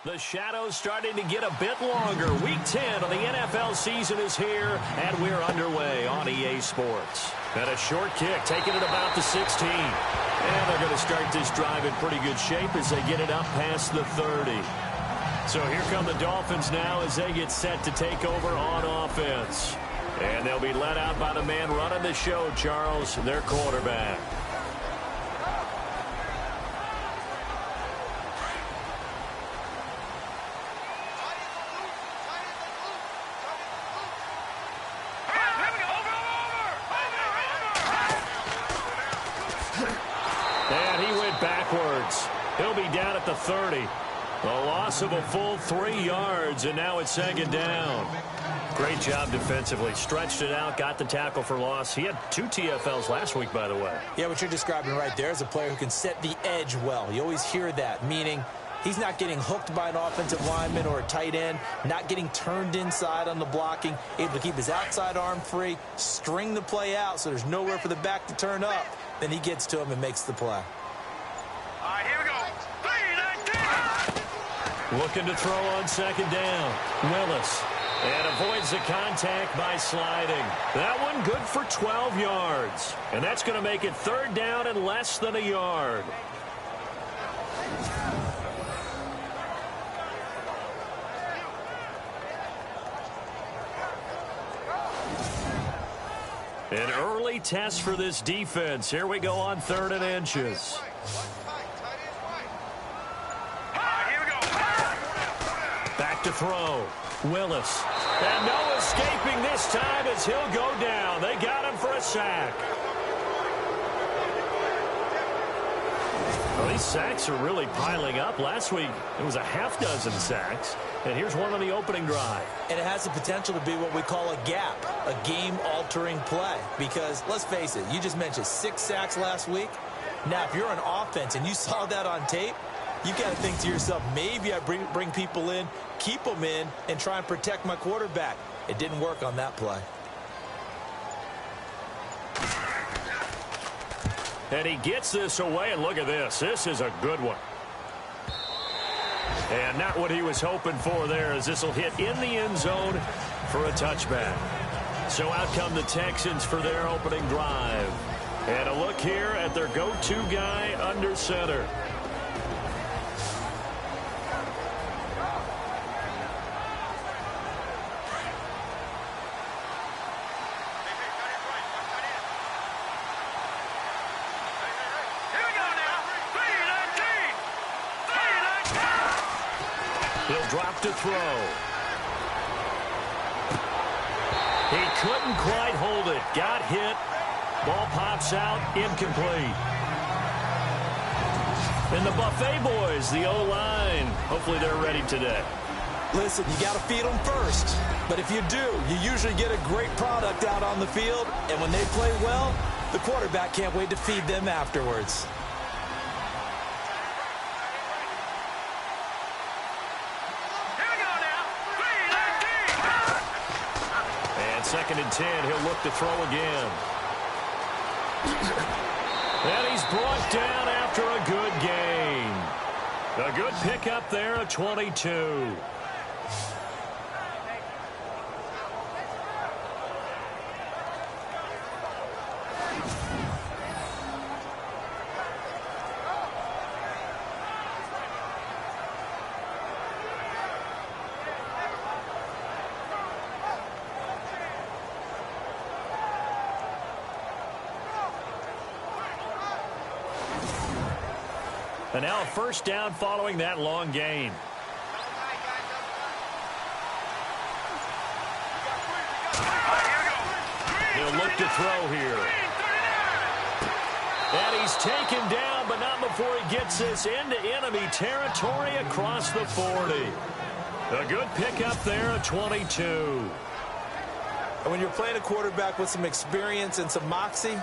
The shadow's starting to get a bit longer. Week 10 of the NFL season is here, and we're underway on EA Sports. And a short kick, taking it about the 16. And they're going to start this drive in pretty good shape as they get it up past the 30. So here come the Dolphins now as they get set to take over on offense. And they'll be led out by the man running the show, Charles, their quarterback. He'll be down at the 30. A loss of a full 3 yards, and now it's second down. Great job defensively. Stretched it out, got the tackle for loss. He had 2 TFLs last week, by the way. Yeah, what you're describing right there is a player who can set the edge well. You always hear that, meaning he's not getting hooked by an offensive lineman or a tight end, not getting turned inside on the blocking, able to keep his outside arm free, string the play out so there's nowhere for the back to turn up. Then he gets to him and makes the play. All right, here we go. Looking to throw on second down. Willis. And avoids the contact by sliding. That one good for 12 yards. And that's going to make it third down and less than a yard. An early test for this defense. Here we go on 3rd and inches. Back to throw. Willis. And no escaping this time as he'll go down. They got him for a sack. Well, these sacks are really piling up. Last week, it was a half dozen sacks. And here's one on the opening drive. And it has the potential to be what we call a gap, a game-altering play. Because, let's face it, you just mentioned 6 sacks last week. Now, if you're an offense and you saw that on tape, you've got to think to yourself, maybe I bring people in, keep them in, and try and protect my quarterback. It didn't work on that play. And he gets this away, and look at this. This is a good one. And not what he was hoping for there, as this will hit in the end zone for a touchback. So out come the Texans for their opening drive. And a look here at their go-to guy under center. He'll drop to throw. He couldn't quite hold it. Got hit. Ball pops out. Incomplete. And the Buffet boys, the O-line. Hopefully they're ready today. Listen, you got to feed them first. But if you do, you usually get a great product out on the field. And when they play well, the quarterback can't wait to feed them afterwards. Second and 10, he'll look to throw again. And he's brought down after a good gain. A good pickup there, a 22. And now a first down following that long gain. He'll look to throw here. And he's taken down, but not before he gets this into enemy territory across the 40. A good pickup there, a 22. And when you're playing a quarterback with some experience and some moxie,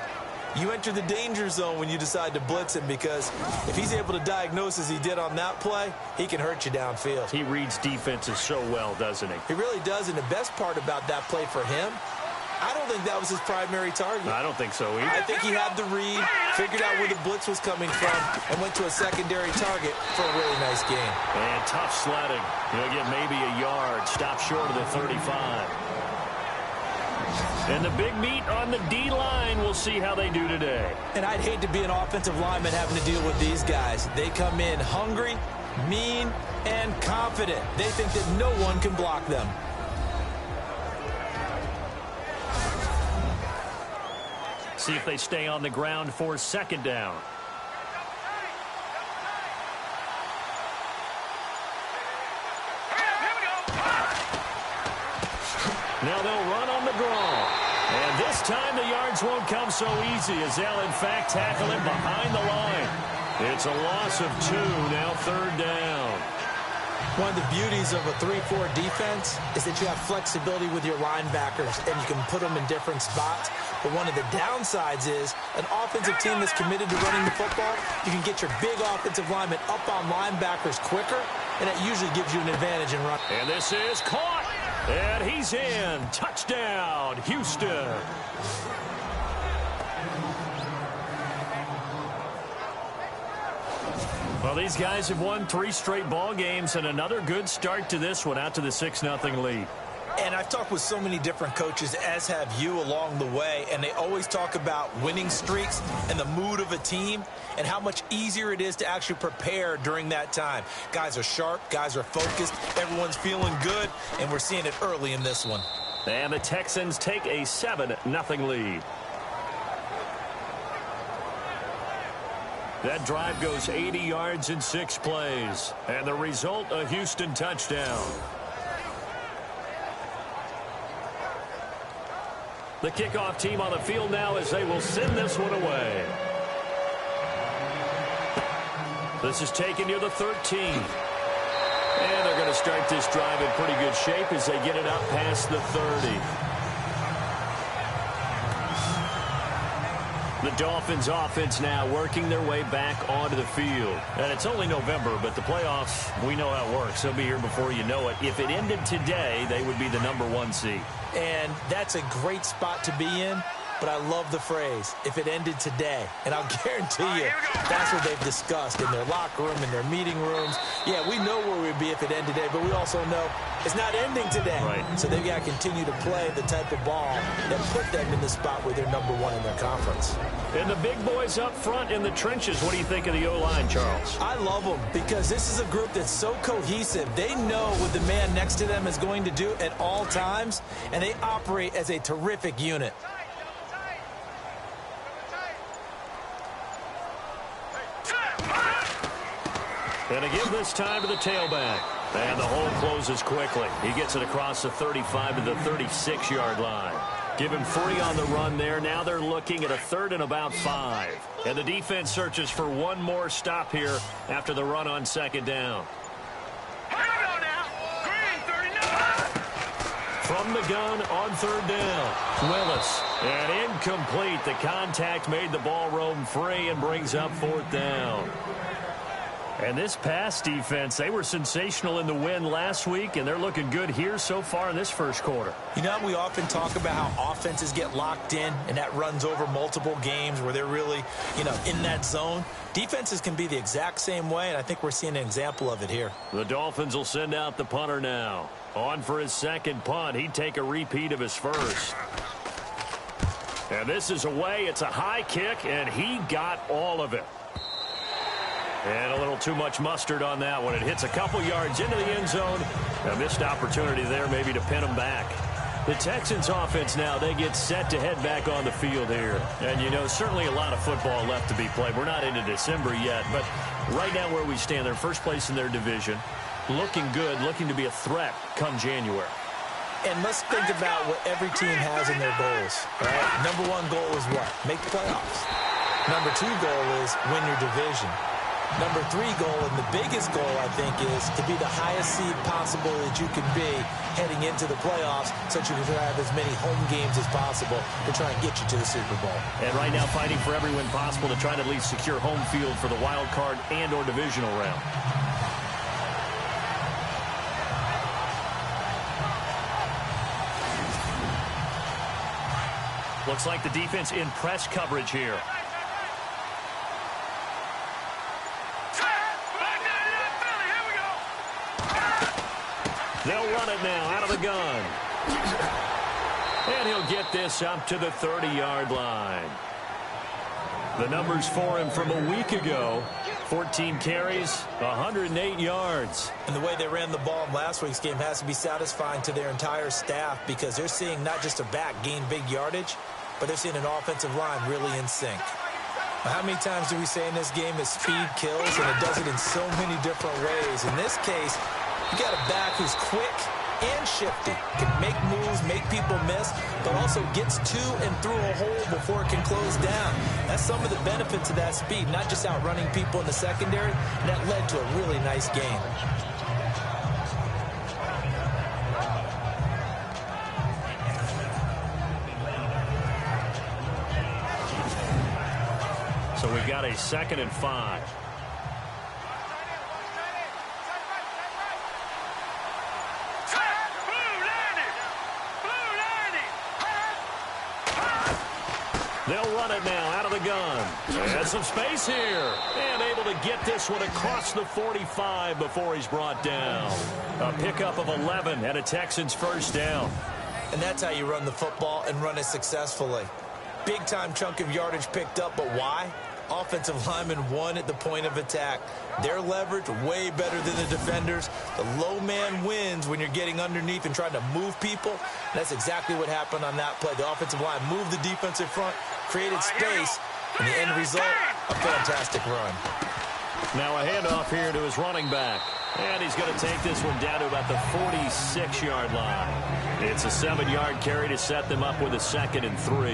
you enter the danger zone when you decide to blitz him, because if he's able to diagnose as he did on that play, he can hurt you downfield. He reads defenses so well, doesn't he? He really does, and the best part about that play for him, I don't think that was his primary target. I don't think so either. I think he had the read, figured out where the blitz was coming from, and went to a secondary target for a really nice game. And tough sledding. He'll get maybe a yard. Stop short of the 35. And the big meat on the D-line, we'll see how they do today. And I'd hate to be an offensive lineman having to deal with these guys. They come in hungry, mean, and confident. They think that no one can block them. See if they stay on the ground for second down. Now they'll run on the draw. And this time the yards won't come so easy as they'll in fact tackle him behind the line. It's a loss of 2, now third down. One of the beauties of a 3-4 defense is that you have flexibility with your linebackers and you can put them in different spots. But one of the downsides is an offensive team that's committed to running the football, you can get your big offensive linemen up on linebackers quicker, and that usually gives you an advantage in running. And this is caught. And he's in. Touchdown, Houston. Well, these guys have won 3 straight ball games and another good start to this one out to the 6-0 lead. And I've talked with so many different coaches, as have you, along the way, and they always talk about winning streaks and the mood of a team and how much easier it is to actually prepare during that time. Guys are sharp, guys are focused, everyone's feeling good, and we're seeing it early in this one. And the Texans take a 7-0 lead. That drive goes 80 yards in 6 plays. And the result, a Houston touchdown. The kickoff team on the field now as they will send this one away. This is taken near the 13. And they're going to start this drive in pretty good shape as they get it up past the 30. The Dolphins offense now working their way back onto the field. And it's only November, but the playoffs, we know how it works. They'll be here before you know it. If it ended today, they would be the #1 seed. And that's a great spot to be in. But I love the phrase, if it ended today. And I'll guarantee you, that's what they've discussed in their locker room, in their meeting rooms. Yeah, we know where we'd be if it ended today, but we also know it's not ending today. Right. So they've got to continue to play the type of ball that put them in the spot where they're #1 in their conference. And the big boys up front in the trenches, what do you think of the O-line, Charles? I love them because this is a group that's so cohesive. They know what the man next to them is going to do at all times, and they operate as a terrific unit. And again this time to the tailback. And the hole closes quickly. He gets it across the 35 to the 36-yard line. Give him free on the run there. Now they're looking at a 3rd and about 5. And the defense searches for one more stop here after the run on 2nd down. From the gun on 3rd down. Willis. And incomplete. The contact made the ball roam free and brings up 4th down. And this pass defense, they were sensational in the win last week, and they're looking good here so far in this first quarter. You know, we often talk about how offenses get locked in, and that runs over multiple games where they're really, in that zone. Defenses can be the exact same way, and I think we're seeing an example of it here. The Dolphins will send out the punter now. On for his 2nd punt. He'd take a repeat of his first. And this is away. It's a high kick, and he got all of it. And a little too much mustard on that one. It hits a couple yards into the end zone. A missed opportunity there maybe to pin him back. The Texans offense now, they get set to head back on the field here. And, certainly a lot of football left to be played. We're not into December yet, but right now where we stand, they're first place in their division. Looking good, looking to be a threat come January. And let's think about what every team has in their goals, right? #1 goal is what? Make the playoffs. #2 goal is win your division. #3 goal, and the biggest goal, I think, is to be the highest seed possible that you can be heading into the playoffs so that you can have as many home games as possible to try and get you to the Super Bowl. And right now fighting for every win possible to try to at least secure home field for the wild card and or divisional round. Looks like the defense in press coverage here. They'll run it now out of the gun. And he'll get this up to the 30-yard line. The numbers for him from a week ago: 14 carries, 108 yards. And the way they ran the ball in last week's game has to be satisfying to their entire staff, because they're seeing not just a back gain big yardage, but they're seeing an offensive line really in sync. Now, how many times do we say in this game that speed kills, and it does it in so many different ways? In this case, you got a back who's quick and shifty, can make moves, make people miss, but also gets to and through a hole before it can close down. That's some of the benefits of that speed, not just outrunning people in the secondary. And that led to a really nice game. So we've got a 2nd and 5. They'll run it now out of the gun. And some space here. And able to get this one across the 45 before he's brought down. A pickup of 11 and a Texans first down. And that's how you run the football and run it successfully. Big-time chunk of yardage picked up, but why? Offensive linemen won at the point of attack. Their leverage way better than the defenders. The low man wins when you're getting underneath and trying to move people. And that's exactly what happened on that play. The offensive line moved the defensive front, created space, and the end result, a fantastic run. Now a handoff here to his running back. And he's going to take this one down to about the 46-yard line. It's a 7-yard carry to set them up with a 2nd and 3.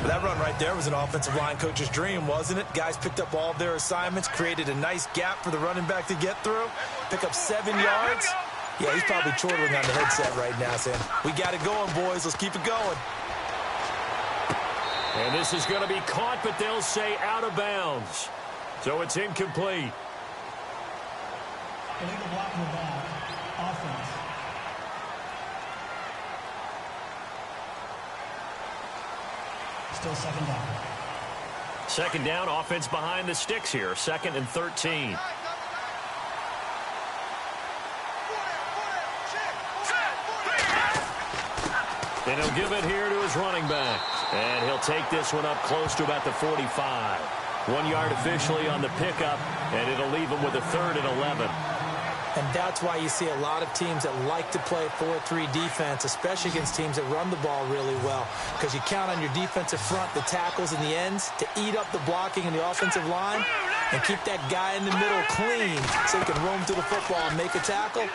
That run right there was an offensive line coach's dream, wasn't it? Guys picked up all of their assignments, created a nice gap for the running back to get through, pick up 7 yards. Yeah, he's probably chortling on the headset right now, saying, we got it going, boys. Let's keep it going. And this is going to be caught, but they'll say out of bounds. So it's incomplete. Illegal blocking the ball. Offense. Still 2nd down. 2nd down, offense behind the sticks here. 2nd and 13. And he'll give it here to his running back. And he'll take this one up close to about the 45. 1 yard officially on the pickup, and it'll leave him with a 3rd and 11. And that's why you see a lot of teams that like to play 4-3 defense, especially against teams that run the ball really well, because you count on your defensive front, the tackles and the ends, to eat up the blocking in the offensive line and keep that guy in the middle clean so he can roam through the football and make a tackle.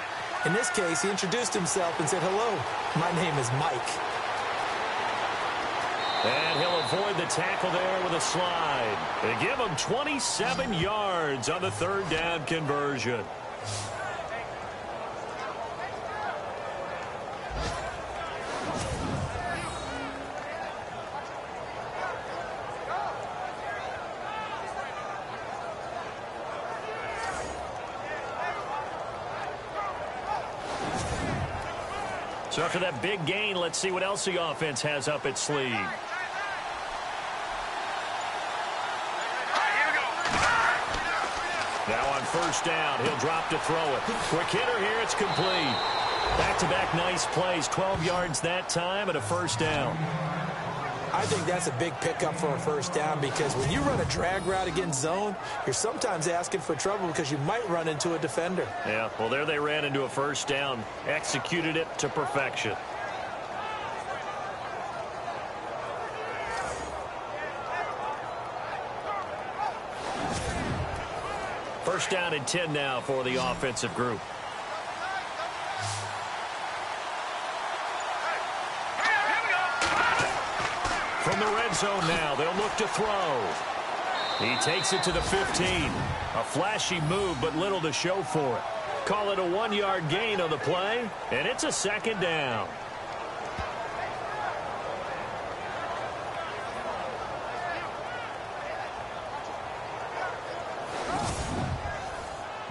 In this case, he introduced himself and said, hello, my name is Mike. And he'll avoid the tackle there with a slide. They give him 27 yards on the 3rd down conversion. So after that big gain, let's see what else the offense has up its sleeve. Now on 1st down, he'll drop to throw it. Quick hitter here, it's complete. Back-to-back nice plays, 12 yards that time and a 1st down. I think that's a big pickup for a 1st down, because when you run a drag route against zone, you're sometimes asking for trouble because you might run into a defender. Yeah, well, there they ran into a 1st down, executed it to perfection. First down and 10 now for the offensive group. From the red zone now, they'll look to throw. He takes it to the 15. A flashy move, but little to show for it. Call it a 1-yard gain on the play, and it's a 2nd down.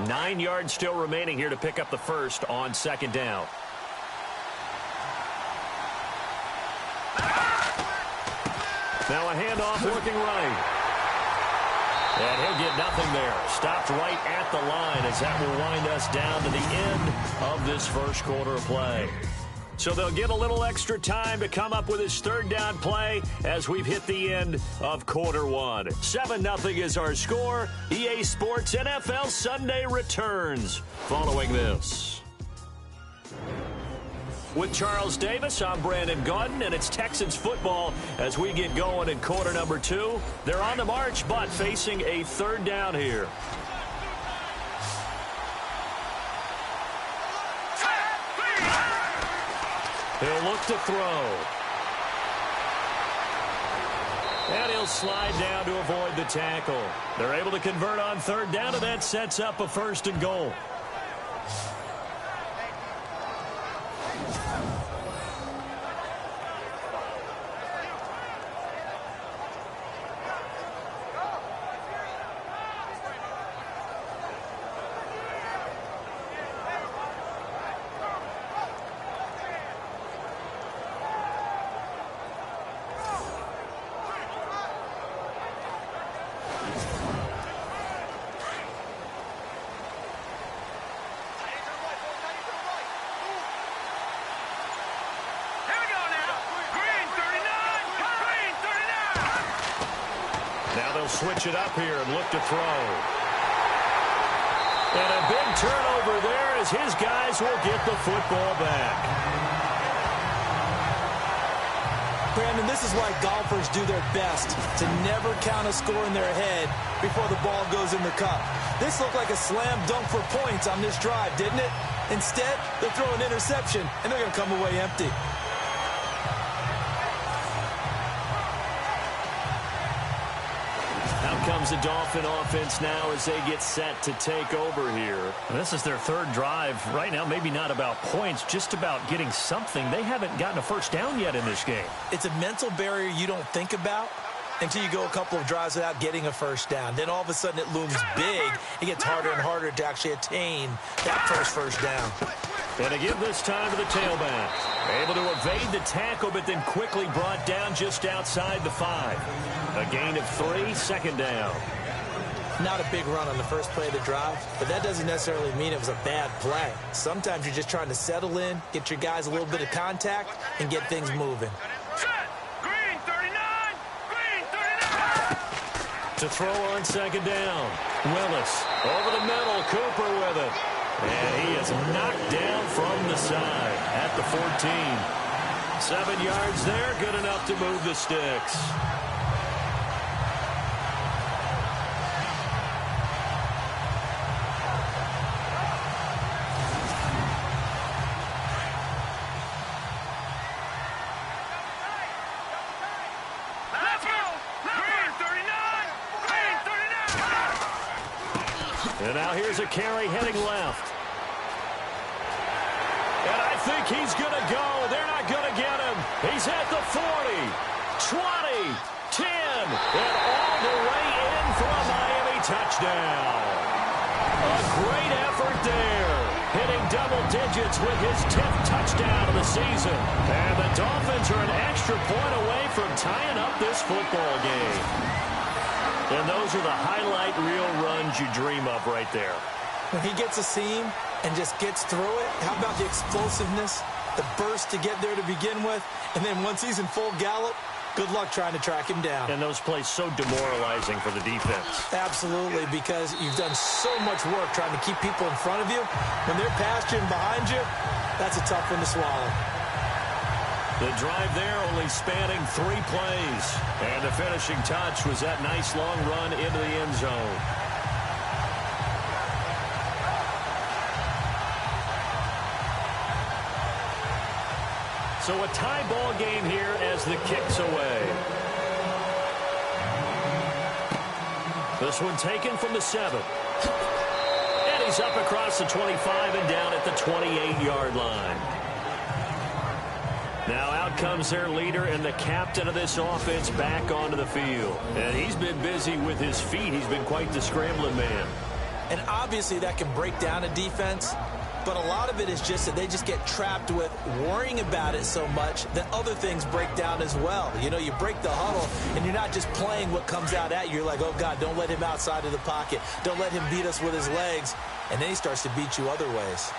Nine yards still remaining here to pick up the 1st on 2nd down. Now a handoff looking right. And he'll get nothing there. Stopped right at the line as that will wind us down to the end of this first quarter of play. So they'll get a little extra time to come up with his third down play as we've hit the end of quarter one. 7-0 is our score. EA Sports NFL Sunday returns following this. With Charles Davis, I'm Brandon Gaudin, and it's Texans football as we get going in quarter number 2. They're on the march, but facing a third down here. He'll look to throw. And he'll slide down to avoid the tackle. They're able to convert on third down, and that sets up a first and goal. Switch it up here and look to throw. And a big turnover there as his guys will get the football back. Brandon, this is why golfers do their best to never count a score in their head before the ball goes in the cup. This looked like a slam dunk for points on this drive, didn't it? Instead, they throw an interception, and they're going to come away empty. Comes the Dolphin offense now as they get set to take over here. This is their third drive. Right now, maybe not about points, just about getting something. They haven't gotten a first down yet in this game. It's a mental barrier you don't think about until you go a couple of drives without getting a first down. Then all of a sudden it looms big. It gets harder and harder to actually attain that first down. And again this time to the tailback. Able to evade the tackle, but then quickly brought down just outside the 5. A gain of 3, second down. Not a big run on the first play of the drive, but that doesn't necessarily mean it was a bad play. Sometimes you're just trying to settle in, get your guys a little bit of contact, and get things moving. Green 39! Green 39! To throw on second down. Willis over the middle. Cooper with it. And he is knocked down from the side at the 14. 7 yards there, good enough to move the sticks. And now here's a carry heading left. And I think he's going to go. They're not going to get him. He's at the 40, 20, 10, and all the way in for a Miami touchdown. A great effort there. Hitting double digits with his 10th touchdown of the season. And the Dolphins are an extra point away from tying up this football game. And those are the highlight reel runs you dream of right there. When he gets a seam and just gets through it, how about the explosiveness, the burst to get there to begin with, and then once he's in full gallop, good luck trying to track him down. And those plays so demoralizing for the defense. Absolutely, because you've done so much work trying to keep people in front of you. When they're past you and behind you, that's a tough one to swallow. The drive there only spanning 3 plays. And the finishing touch was that nice long run into the end zone. So a tie ball game here as the kick's away. This one taken from the 7. And he's up across the 25 and down at the 28-yard line. Now out comes their leader and the captain of this offense back onto the field. And he's been busy with his feet. He's been quite the scrambling man. And obviously that can break down a defense. But a lot of it is just that they just get trapped with worrying about it so much that other things break down as well. You know, you break the huddle, and you're not just playing what comes out at you. You're like, oh, God, don't let him outside of the pocket. Don't let him beat us with his legs. And then he starts to beat you other ways.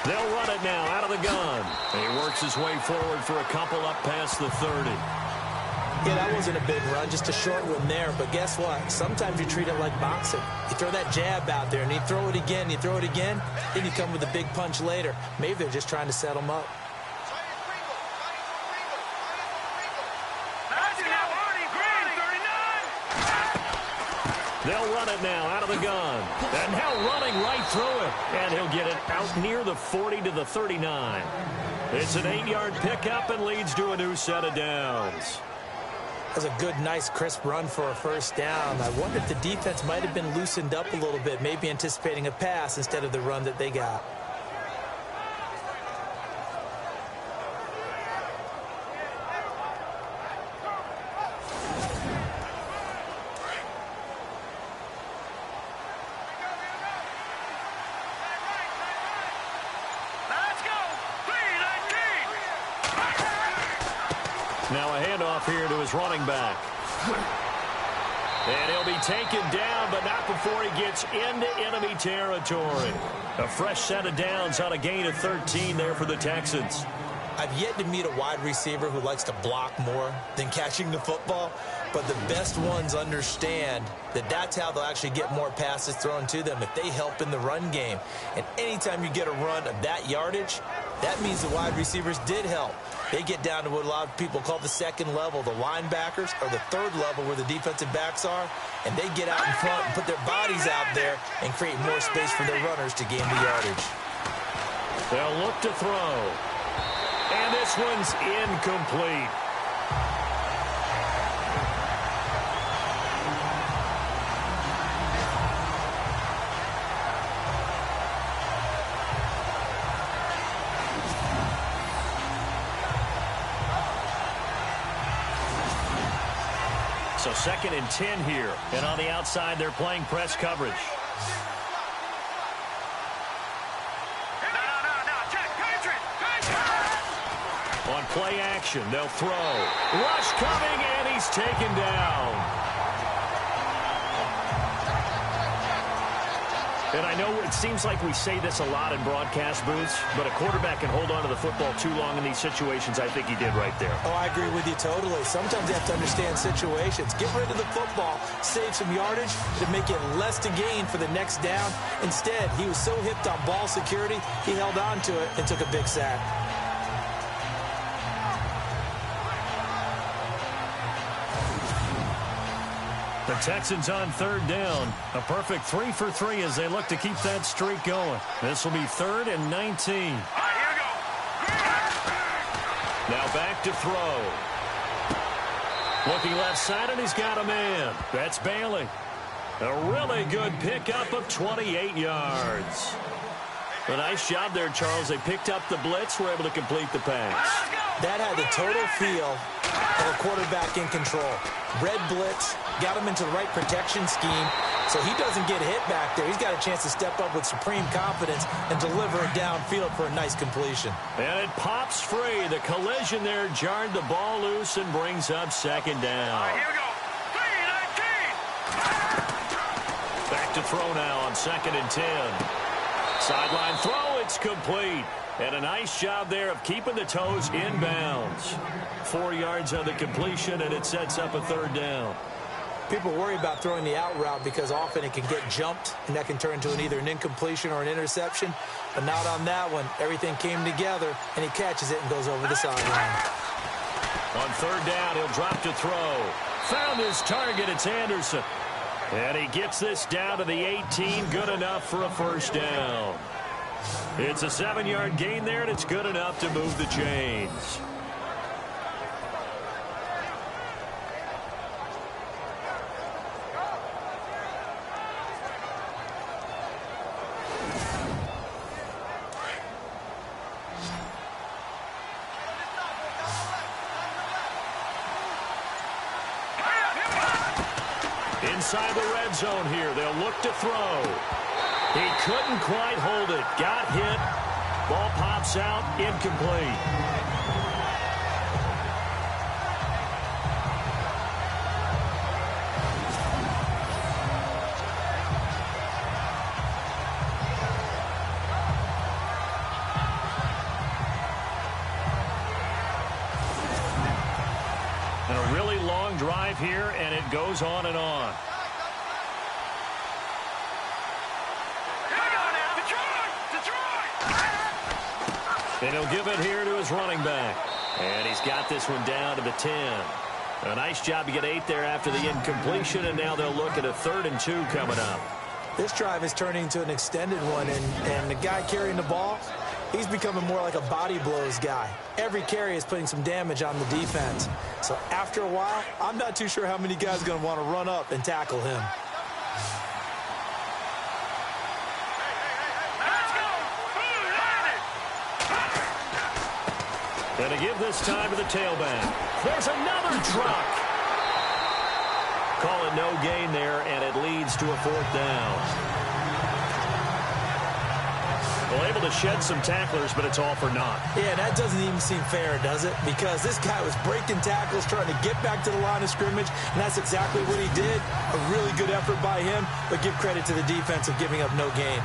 They'll run it now out of the gun. He works his way forward for a couple up past the 30. Yeah, that wasn't a big run, just a short one there. But guess what? Sometimes you treat it like boxing. You throw that jab out there, and you throw it again, then you come with a big punch later. Maybe they're just trying to set him up. They'll run it now out of the gun. And now running right through it. And he'll get it out near the 40 to the 39. It's an 8-yard pickup and leads to a new set of downs. That was a good, nice, crisp run for a first down. I wonder if the defense might have been loosened up a little bit, maybe anticipating a pass instead of the run that they got. Now a handoff here to his running back. And he'll be taken down, but not before he gets into enemy territory. A fresh set of downs on a gain of 13 there for the Texans. I've yet to meet a wide receiver who likes to block more than catching the football, but the best ones understand that that's how they'll actually get more passes thrown to them if they help in the run game. And anytime you get a run of that yardage, that means the wide receivers did help. They get down to what a lot of people call the second level, the linebackers, or the third level where the defensive backs are, and they get out in front and put their bodies out there and create more space for their runners to gain the yardage. They'll look to throw. And this one's incomplete. So 2nd and 10 here. And on the outside, they're playing press coverage. On play action, they'll throw. Rush coming, and he's taken down. And I know it seems like we say this a lot in broadcast booths, but a quarterback can hold on to the football too long in these situations. I think he did right there. Oh, I agree with you totally. Sometimes you have to understand situations. Get rid of the football, save some yardage to make it less to gain for the next down. Instead, he was so hipped on ball security, he held on to it and took a big sack. The Texans on 3rd down. A perfect 3 for 3 as they look to keep that streak going. This will be 3rd and 19. Now back to throw. Looking left side, and he's got a man. That's Bailey. A really good pickup of 28 yards. A nice job there, Charles. They picked up the blitz, were able to complete the pass. That had the total feel of a quarterback in control. Red blitz, got him into the right protection scheme, so he doesn't get hit back there. He's got a chance to step up with supreme confidence and deliver it downfield for a nice completion. And it pops free. The collision there jarred the ball loose and brings up 2nd down. Here we go. 3-19. Back to throw now on 2nd and 10. Sideline throw, it's complete. And a nice job there of keeping the toes inbounds. 4 yards on the completion, and it sets up a 3rd down. People worry about throwing the out route because often it can get jumped, and that can turn into either an incompletion or an interception. But not on that one. Everything came together, and he catches it and goes over the sideline. On 3rd down, he'll drop to throw. Found his target, it's Anderson. And he gets this down to the 18, good enough for a 1st down. It's a 7-yard gain there, and it's good enough to move the chains. Inside the red zone here, they'll look to throw. He couldn't quite hold it. Got hit. Ball pops out. Incomplete. And a really long drive here, and it goes on and on. And he'll give it here to his running back. And he's got this one down to the 10. A nice job to get 8 there after the incompletion, and now they'll look at a 3rd and 2 coming up. This drive is turning into an extended one, and the guy carrying the ball, he's becoming more like a body blows guy. Every carry is putting some damage on the defense. So after a while, I'm not too sure how many guys are going to want to run up and tackle him. And to give this time to the tailback. There's another drop. Call it no gain there, and it leads to a 4th down. Well, able to shed some tacklers, but it's all for naught. Yeah, that doesn't even seem fair, does it? Because this guy was breaking tackles, trying to get back to the line of scrimmage, and that's exactly what he did. A really good effort by him, but give credit to the defense of giving up no gain.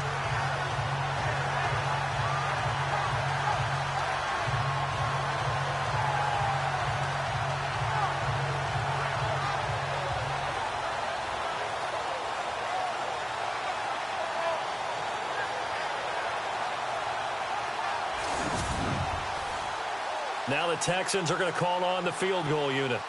Now the Texans are going to call on the field goal unit.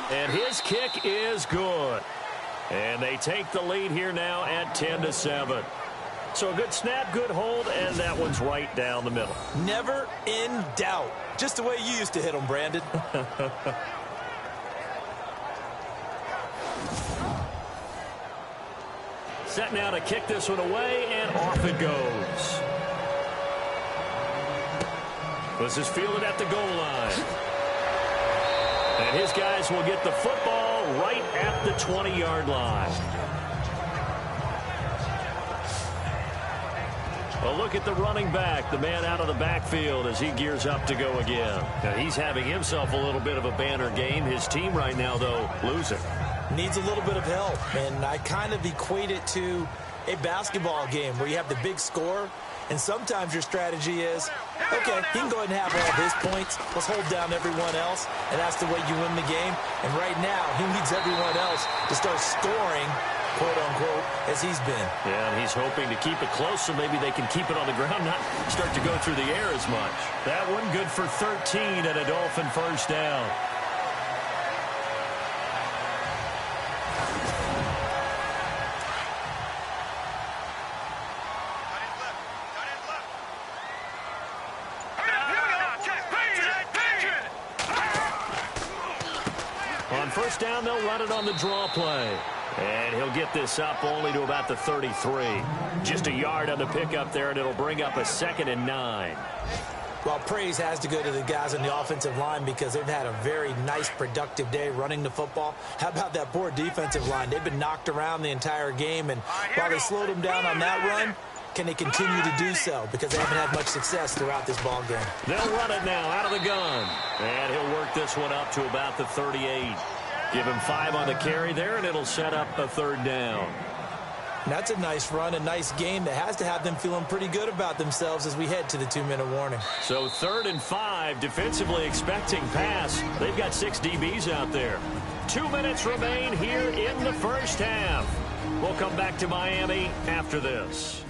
And his kick is good. And they take the lead here now at 10-7. So a good snap, good hold, and that one's right down the middle. Never in doubt. Just the way you used to hit them, Brandon. Set now to kick this one away, and off it goes. This is fielded at the goal line. And his guys will get the football right at the 20-yard line. A look at the running back, the man out of the backfield as he gears up to go again. Now he's having himself a little bit of a banner game. His team right now, though, losing. Needs a little bit of help, and I kind of equate it to a basketball game where you have the big score, and sometimes your strategy is, okay, he can go ahead and have all his points. Let's hold down everyone else, and that's the way you win the game. And right now, he needs everyone else to start scoring, quote-unquote, as he's been. Yeah, and he's hoping to keep it close so maybe they can keep it on the ground, not start to go through the air as much. That one good for 13 and a Dolphin first down. On first down, they'll run it on the draw play. And he'll get this up only to about the 33. Just a yard on the pickup there, and it'll bring up a 2nd and 9. Well, praise has to go to the guys on the offensive line because they've had a very nice, productive day running the football. How about that poor defensive line? They've been knocked around the entire game, and while they slowed them down on that run, can they continue to do so? Because they haven't had much success throughout this ball game. They'll run it now out of the gun. And he'll work this one up to about the 38. Give him 5 on the carry there, and it'll set up a 3rd down. That's a nice run, a nice game that has to have them feeling pretty good about themselves as we head to the 2-minute warning. So 3rd and 5, defensively expecting pass. They've got 6 DBs out there. 2 minutes remain here in the first half. We'll come back to Miami after this.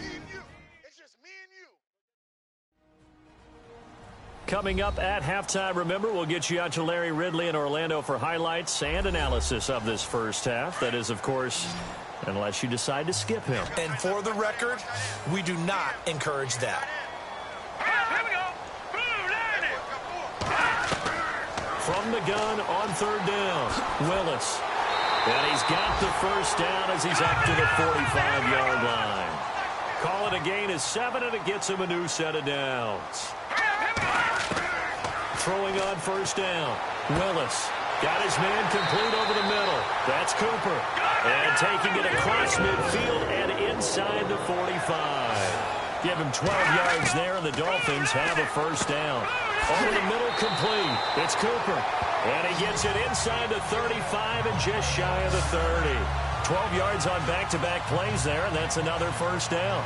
Coming up at halftime, remember, we'll get you out to Larry Ridley in Orlando for highlights and analysis of this first half. That is, of course, unless you decide to skip him. And for the record, we do not encourage that. Here we go. From the gun on 3rd down, Willis. And he's got the first down as he's up to the 45-yard line. Call it a gain of 7, and it gets him a new set of downs. Throwing on first down, Willis got his man complete over the middle. That's Cooper. And taking it across midfield and inside the 45. Give him 12 yards there, and the Dolphins have a first down. Over the middle, complete. It's Cooper. And he gets it inside the 35 and just shy of the 30. 12 yards on back-to-back plays there, and that's another first down.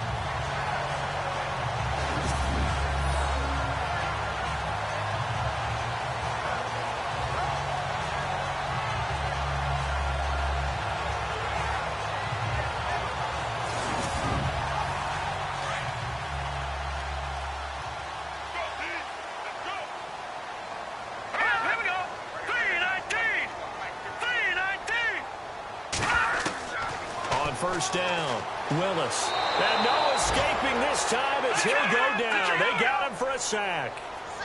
First down, Willis. And no escaping this time as he'll go down. They got him for a sack.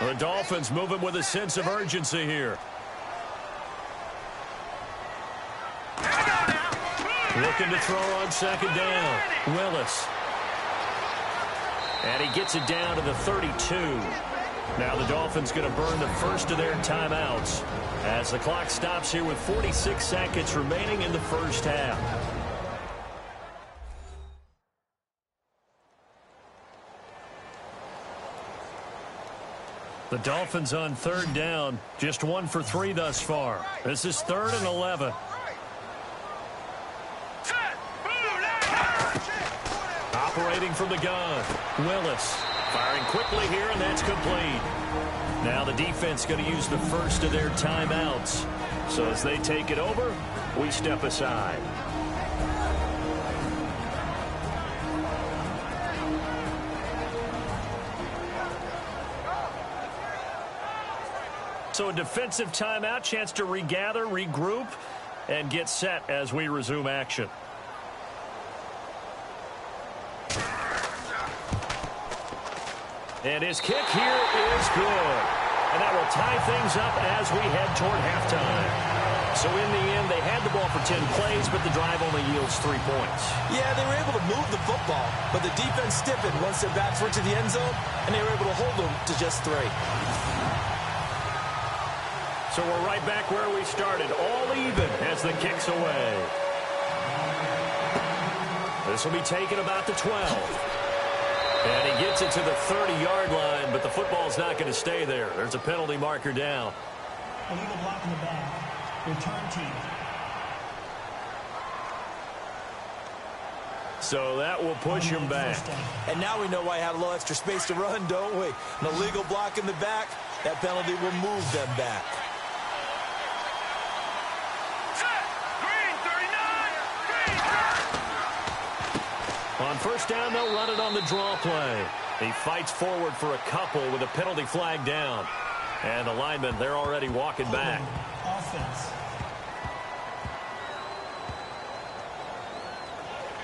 The Dolphins moving with a sense of urgency here. Looking to throw on second down. Willis. And he gets it down to the 32. Now the Dolphins going to burn the first of their timeouts as the clock stops here with 46 seconds remaining in the first half. The Dolphins on third down, just 1 for 3 thus far. This is 3rd and 11. Operating from the gun, Willis firing quickly here, and that's complete. Now the defense going to use the first of their timeouts. So as they take it over, we step aside. So a defensive timeout, chance to regather, regroup, and get set as we resume action. And his kick here is good. And that will tie things up as we head toward halftime. So in the end, they had the ball for 10 plays, but the drive only yields 3 points. Yeah, they were able to move the football, but the defense stiffened once their backs were to the end zone, and they were able to hold them to just 3. So we're right back where we started, all even as the kick's away. This will be taken about the 12. And he gets it to the 30-yard line, but the football's not going to stay there. There's a penalty marker down. Illegal block in the back. Return team. So that will push him back. And now we know why he had a little extra space to run, don't we? An illegal block in the back, that penalty will move them back. On first down, they'll run it on the draw play. He fights forward for a couple with a penalty flag down. And the linemen, they're already walking back. Offense.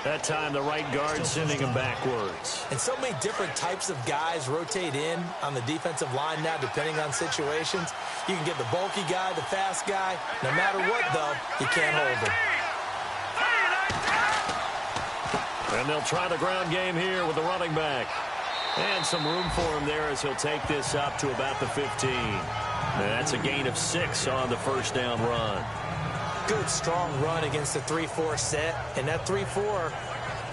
That time, the right guard sending him backwards. And so many different types of guys rotate in on the defensive line now, depending on situations. You can get the bulky guy, the fast guy. No matter what, though, you can't hold him. And they'll try the ground game here with the running back. And some room for him there as he'll take this up to about the 15. And that's a gain of 6 on the first down run. Good, strong run against the 3-4 set. And that 3-4,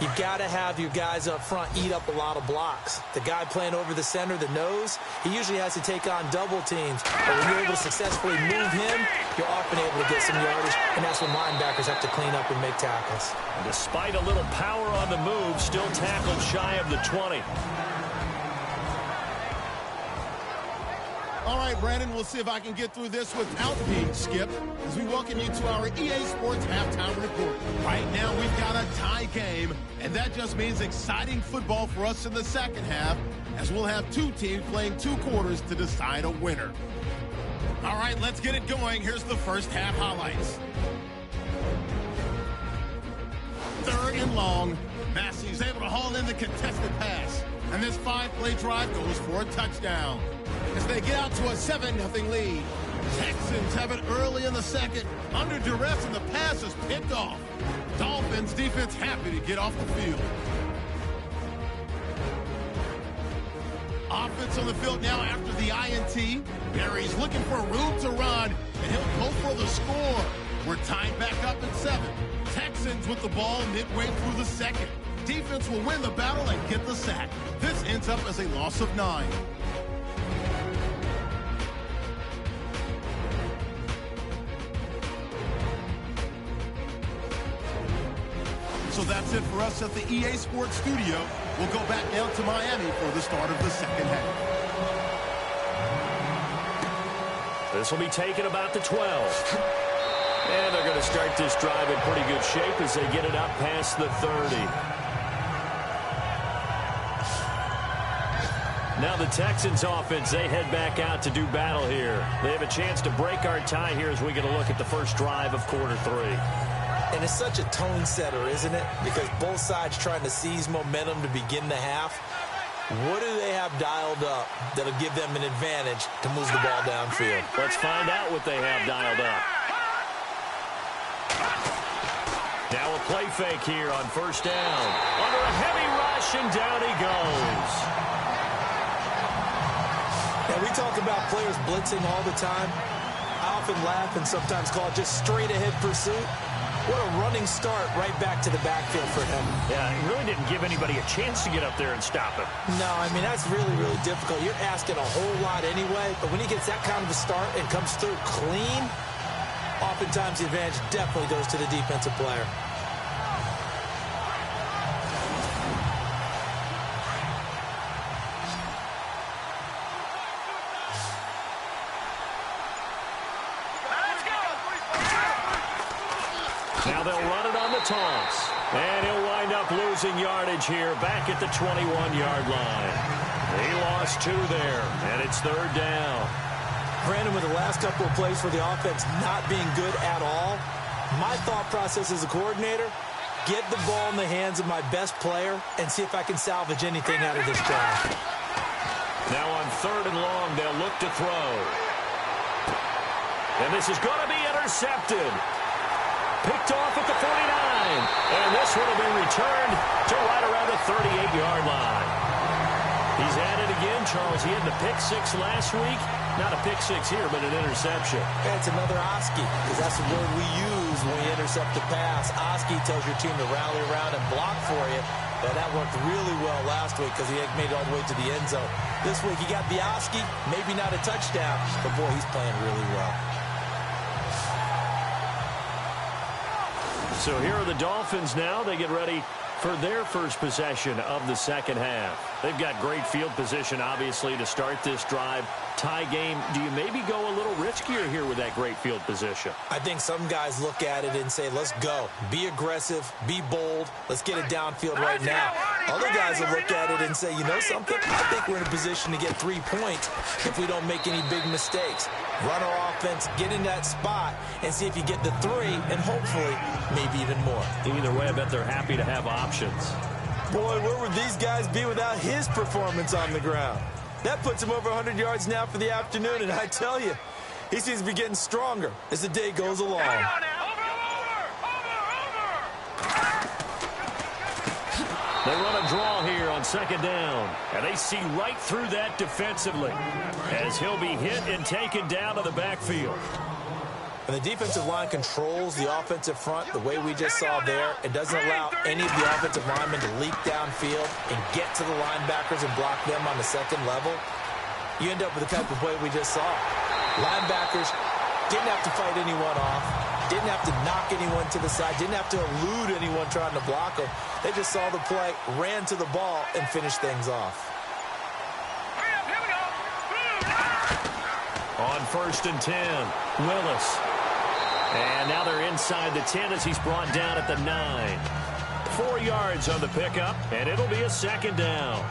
you've got to have your guys up front eat up a lot of blocks. The guy playing over the center, the nose, he usually has to take on double teams. But when you're able to successfully move him, you're often able to get some yardage, and that's when linebackers have to clean up and make tackles. Despite a little power on the move, still tackled shy of the 20. All right, Brandon, we'll see if I can get through this without being skipped as we welcome you to our EA Sports Halftime Report. Right now, we've got a tie game, and that just means exciting football for us in the second half, as we'll have 2 teams playing 2 quarters to decide a winner. All right, let's get it going. Here's the first half highlights. 3rd and long. Massey's able to haul in the contested pass, and this 5-play drive goes for a touchdown. As they get out to a 7-0 lead. Texans have it early in the second, under duress, and the pass is picked off. Dolphins defense happy to get off the field. Offense on the field now after the INT. Barry's looking for room to run. and he'll go for the score. We're tied back up at 7. Texans with the ball midway through the second. Defense will win the battle and get the sack. This ends up as a loss of 9. So that's it for us at the EA Sports Studio. We'll go back down to Miami for the start of the second half. This will be taken about the 12. And they're going to start this drive in pretty good shape as they get it up past the 30. Now the Texans offense, they head back out to do battle here. They have a chance to break our tie here as we get a look at the first drive of quarter 3. And it's such a tone setter, isn't it? Because both sides trying to seize momentum to begin the half. What do they have dialed up that'll give them an advantage to move the ball downfield? Let's find out what they have dialed up. Now a play fake here on first down. Under a heavy rush, and down he goes. Now, we talk about players blitzing all the time. I often laugh and sometimes call it just straight-ahead pursuit. What a running start right back to the backfield for him. Yeah, he really didn't give anybody a chance to get up there and stop him. No, I mean, that's really, really difficult. You're asking a whole lot anyway, but when he gets that kind of a start and comes through clean, oftentimes the advantage definitely goes to the defensive player. Now they'll run it on the toss. And he'll wind up losing yardage here back at the 21-yard line. He lost 2 there, and it's third down. Brandon, with the last couple of plays for the offense not being good at all, my thought process as a coordinator, get the ball in the hands of my best player and see if I can salvage anything out of this drive. Now on third and long, they'll look to throw. And this is going to be intercepted. Picked off at the 49. And this one will be returned to right around the 38-yard line. He's at it again, Charles. He had the pick 6 last week. Not a pick 6 here, but an interception. That's another Oski, because that's the word we use when we intercept a pass. Oski tells your team to rally around and block for you. But that worked really well last week because he made it all the way to the end zone. This week he got the Oski, maybe not a touchdown, but boy, he's playing really well. So here are the Dolphins now. They get ready for their first possession of the second half. They've got great field position, obviously, to start this drive. Tie game. Do you maybe go a little riskier here with that great field position? I think some guys look at it and say, let's go. Be aggressive. Be bold. Let's get it downfield right now. Other guys will look at it and say, you know something? I think we're in a position to get 3 points if we don't make any big mistakes. Run our offense, get in that spot, and see if you get the 3, and hopefully maybe even more. Either way, I bet they're happy to have options. Boy, where would these guys be without his performance on the ground? That puts him over 100 yards now for the afternoon, and I tell you, he seems to be getting stronger as the day goes along. They run a draw here on second down, and they see right through that defensively as he'll be hit and taken down to the backfield. And the defensive line controls the offensive front the way we just saw there. It doesn't allow any of the offensive linemen to leak downfield and get to the linebackers and block them on the second level. You end up with the type of play we just saw. Linebackers didn't have to fight anyone off, didn't have to knock anyone to the side, didn't have to elude anyone trying to block them. They just saw the play, ran to the ball, and finished things off. On first and 10, Willis. And now they're inside the 10 as he's brought down at the 9. 4 yards on the pickup, and it'll be a second down.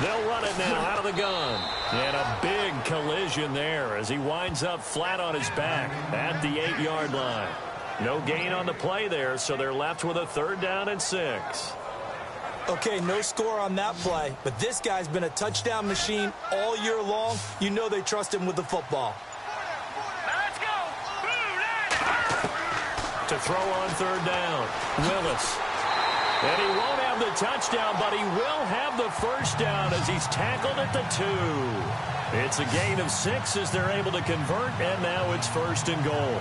They'll run it now out of the gun. And a big collision there as he winds up flat on his back at the 8-yard line. No gain on the play there, so they're left with a third down and 6. Okay, no score on that play, but this guy's been a touchdown machine all year long. You know they trust him with the football. Let's go. To throw on third down, Willis. And he won't have the touchdown, but he will have the first down as he's tackled at the 2. It's a gain of 6 as they're able to convert, and now it's 1st and goal.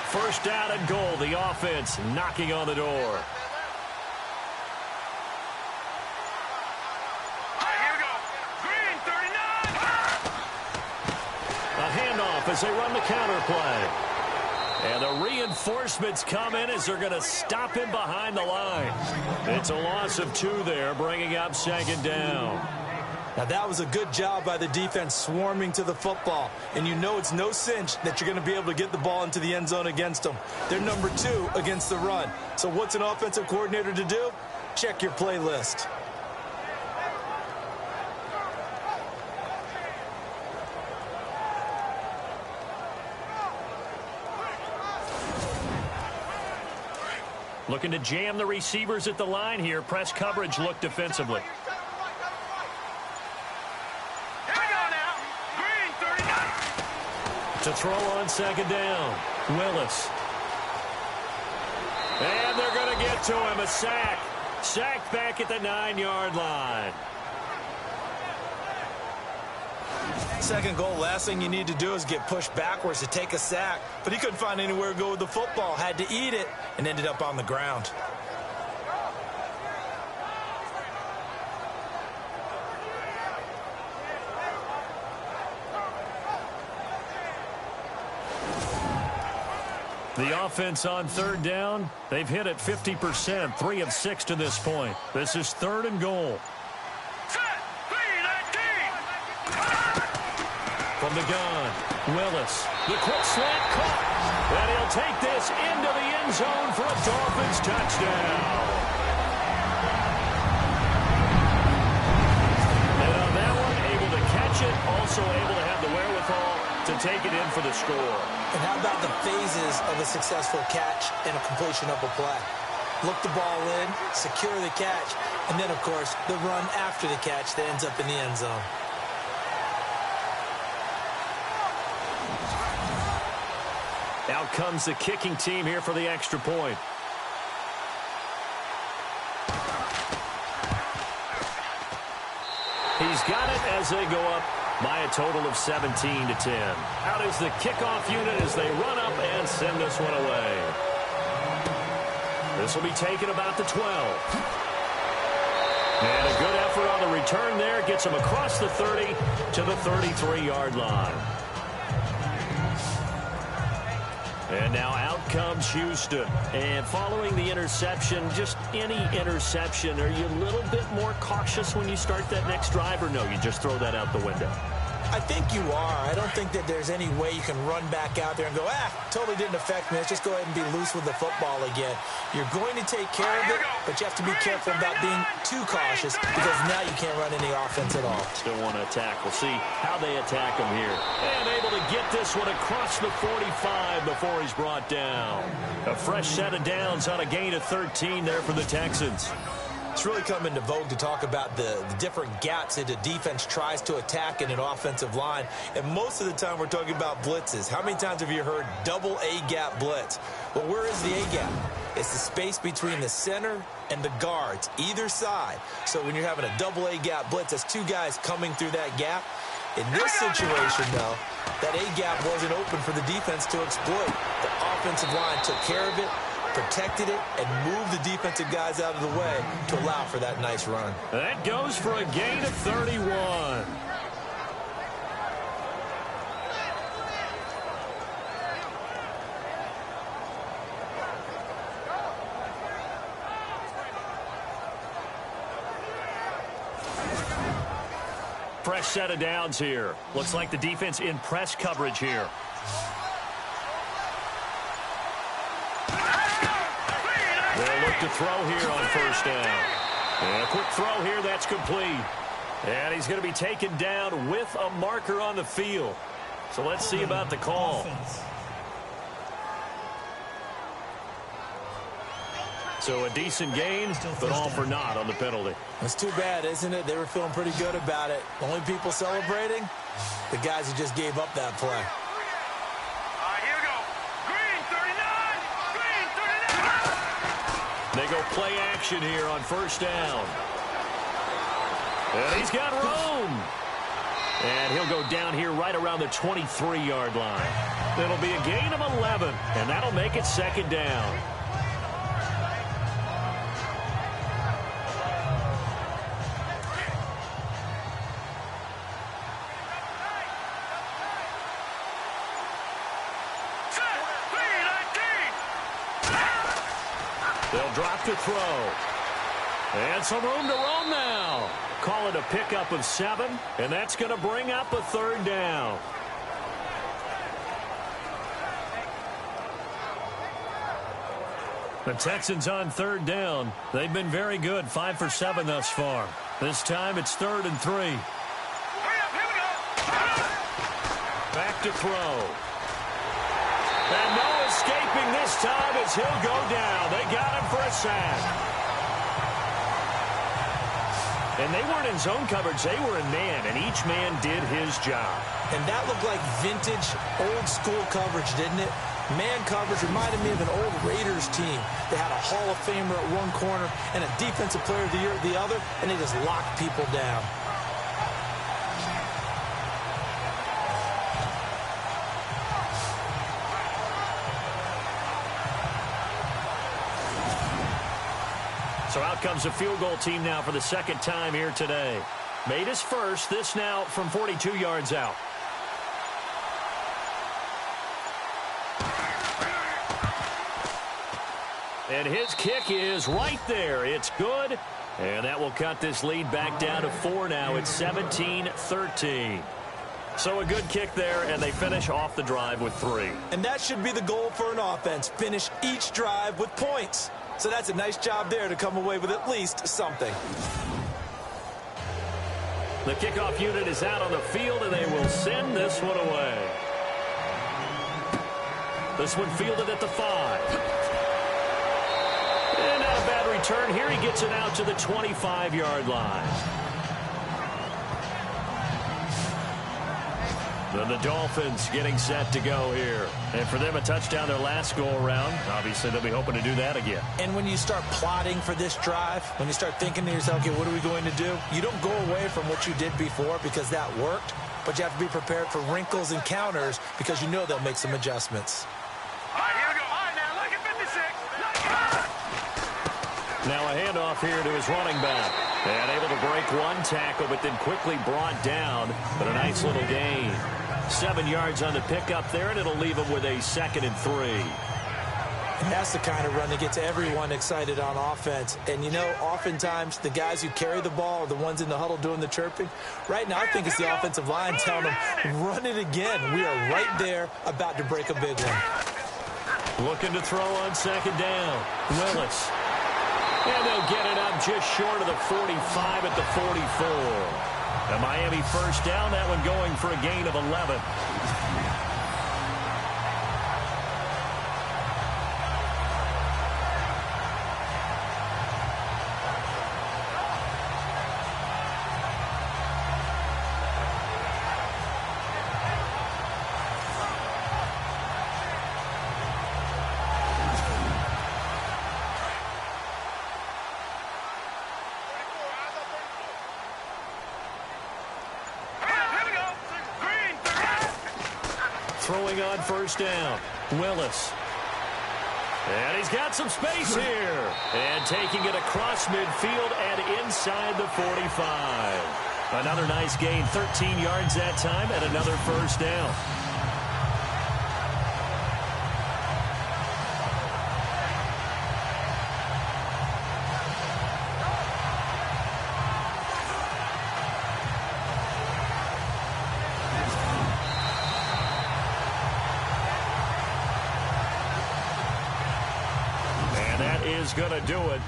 First down and goal. The offense knocking on the door. All right, here we go. Green, 39. A handoff as they run the counter play. And the reinforcements come in as they're going to stop him behind the line. It's a loss of 2 there, bringing up 2nd down. Now, that was a good job by the defense swarming to the football. And you know it's no cinch that you're going to be able to get the ball into the end zone against them. They're number 2 against the run. So what's an offensive coordinator to do? Check your playlist. Looking to jam the receivers at the line here. Press coverage look defensively. To throw on 2nd down, Willis. And they're going to get to him, a sack. Sacked back at the 9-yard line. 2nd goal, last thing you need to do is get pushed backwards to take a sack. But he couldn't find anywhere to go with the football, had to eat it, and ended up on the ground. The offense on 3rd down, they've hit it 50%, 3 of 6 to this point. This is 3rd and goal. Set, green, 19. From the gun, Willis. The quick slant caught. And he'll take this into the end zone for a Dolphins touchdown. And on that one, able to catch it, also able to have the wherewithal to take it in for the score. And how about the phases of a successful catch and a completion of a play? Look the ball in, secure the catch, and then, of course, the run after the catch that ends up in the end zone. Out comes the kicking team here for the extra point. He's got it as they go up by a total of 17-10. Out is the kickoff unit as they run up and send this one away. This will be taken about the 12. And a good effort on the return there. Gets him across the 30 to the 33-yard line. And now out comes Houston. And following the interception, just any interception, are you a little bit more cautious when you start that next drive, or no, you just throw that out the window? I think you are. I don't think that there's any way you can run back out there and go, totally didn't affect me. Let's just go ahead and be loose with the football again. You're going to take care of it, but you have to be careful about being too cautious because now you can't run any offense at all. Still want to attack. We'll see how they attack him here. And able to get this one across the 45 before he's brought down. A fresh set of downs on a gain of 13 there for the Texans. It's really come into vogue to talk about the different gaps that the defense tries to attack in an offensive line. And most of the time we're talking about blitzes. How many times have you heard double A-gap blitz? Well, where is the A-gap? It's the space between the center and the guards, either side. So when you're having a double A-gap blitz, that's 2 guys coming through that gap. In this situation, though, that A-gap wasn't open for the defense to exploit. The offensive line took care of it, protected it, and moved the defensive guys out of the way to allow for that nice run. That goes for a gain of 31. Fresh set of downs here. Looks like the defense in press coverage here. They'll look to throw here on first down. And a quick throw here, that's complete. And he's going to be taken down with a marker on the field. So let's see about the call. Offense. So a decent gain, but all for naught on the penalty. It's too bad, isn't it? They were feeling pretty good about it. The only people celebrating, the guys who just gave up that play. Here we go. Green 39. Green 39. They go play action here on first down. And he's got room. And he'll go down here right around the 23-yard line. It'll be a gain of 11, and that'll make it second down. They'll drop to throw. And some room to roam now. Call it a pickup of 7, and that's going to bring up a third down. The Texans on third down. They've been very good, 5 for 7 thus far. This time it's 3rd and 3. Hurry up, here we go. Back to throw. And no escaping this time as he'll go down. They got him for a sack. And they weren't in zone coverage. They were in man, and each man did his job. And that looked like vintage, old-school coverage, didn't it? Man coverage reminded me of an old Raiders team. They had a Hall of Famer at one corner and a Defensive Player of the Year at the other, and they just locked people down. So out comes the field goal team now for the second time here today. Made his first, this now from 42 yards out. And his kick is right there. It's good. And that will cut this lead back down to 4 now. It's 17-13. So a good kick there, and they finish off the drive with 3. And that should be the goal for an offense. Finish each drive with points. So that's a nice job there to come away with at least something. The kickoff unit is out on the field, and they will send this one away. This one fielded at the 5. And not a bad return here. He gets it out to the 25-yard line. Then the Dolphins getting set to go here. And for them, a touchdown their last go-around. Obviously, they'll be hoping to do that again. And when you start plotting for this drive, when you start thinking to yourself, okay, what are we going to do? You don't go away from what you did before because that worked, but you have to be prepared for wrinkles and counters because you know they'll make some adjustments. All right, here we go. All right, now, look at 56. Now a handoff here to his running back. And able to break one tackle, but then quickly brought down. But a nice little gain. 7 yards on the pickup there, and it'll leave him with a 2nd and 3. And that's the kind of run that gets everyone excited on offense. And, you know, oftentimes the guys who carry the ball are the ones in the huddle doing the chirping. Right now, I think it's the offensive line telling them, run it again. We are right there about to break a big one. Looking to throw on 2nd down. Willis. And they'll get it up just short of the 45 at the 44. A Miami first down, that one going for a gain of 11. Throwing on first down, Willis. And he's got some space here. And taking it across midfield and inside the 45. Another nice gain, 13 yards that time, and another first down. Going to do it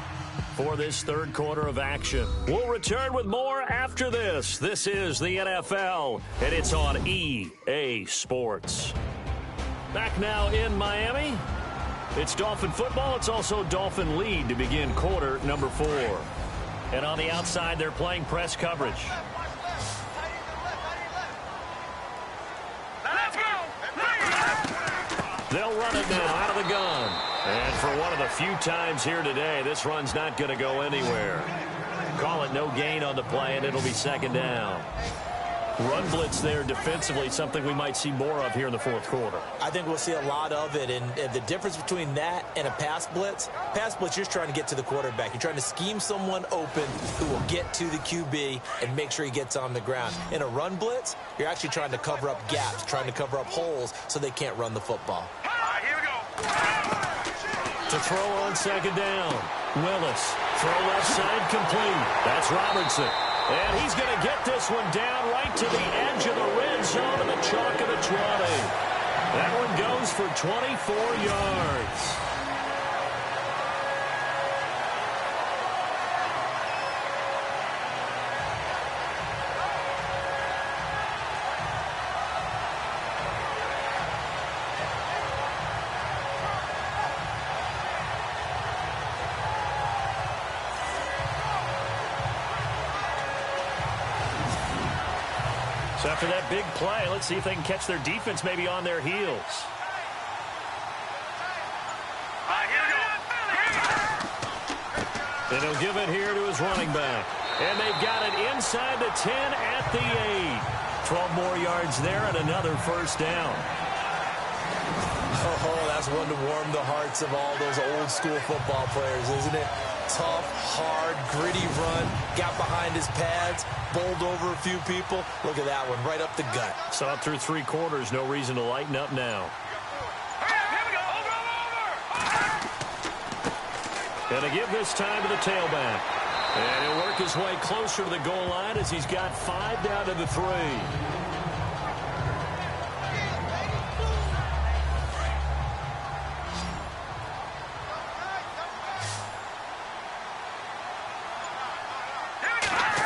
for this third quarter of action. We'll return with more after this. This is the NFL, and it's on EA Sports. Back now in Miami. It's Dolphin football. It's also Dolphin lead to begin quarter number 4. And on the outside, they're playing press coverage. They'll run it now out of the gun. And for one of the few times here today, this run's not going to go anywhere. Call it no gain on the play, and it'll be second down. Run blitz there defensively, something we might see more of here in the fourth quarter. I think we'll see a lot of it, and the difference between that and a pass blitz, you're just trying to get to the quarterback. You're trying to scheme someone open who will get to the QB and make sure he gets on the ground. In a run blitz, you're actually trying to cover up gaps, trying to cover up holes so they can't run the football. Here we go. To throw on second down. Willis, throw left side complete. That's Robertson. And he's going to get this one down right to the edge of the red zone of the chalk of the 20. That one goes for 24 yards. So after that big play, let's see if they can catch their defense maybe on their heels. And he'll give it here to his running back. And they've got it inside the 10 at the 8. 12 more yards there and another first down. Oh, that's one to warm the hearts of all those old school football players, isn't it? Tough, hard, gritty run, got behind his pads, bowled over a few people. Look at that one, right up the gut. So up through 3 quarters, no reason to lighten up now. Gonna give this time to the tailback. And he'll work his way closer to the goal line as he's got 5 down to the 3.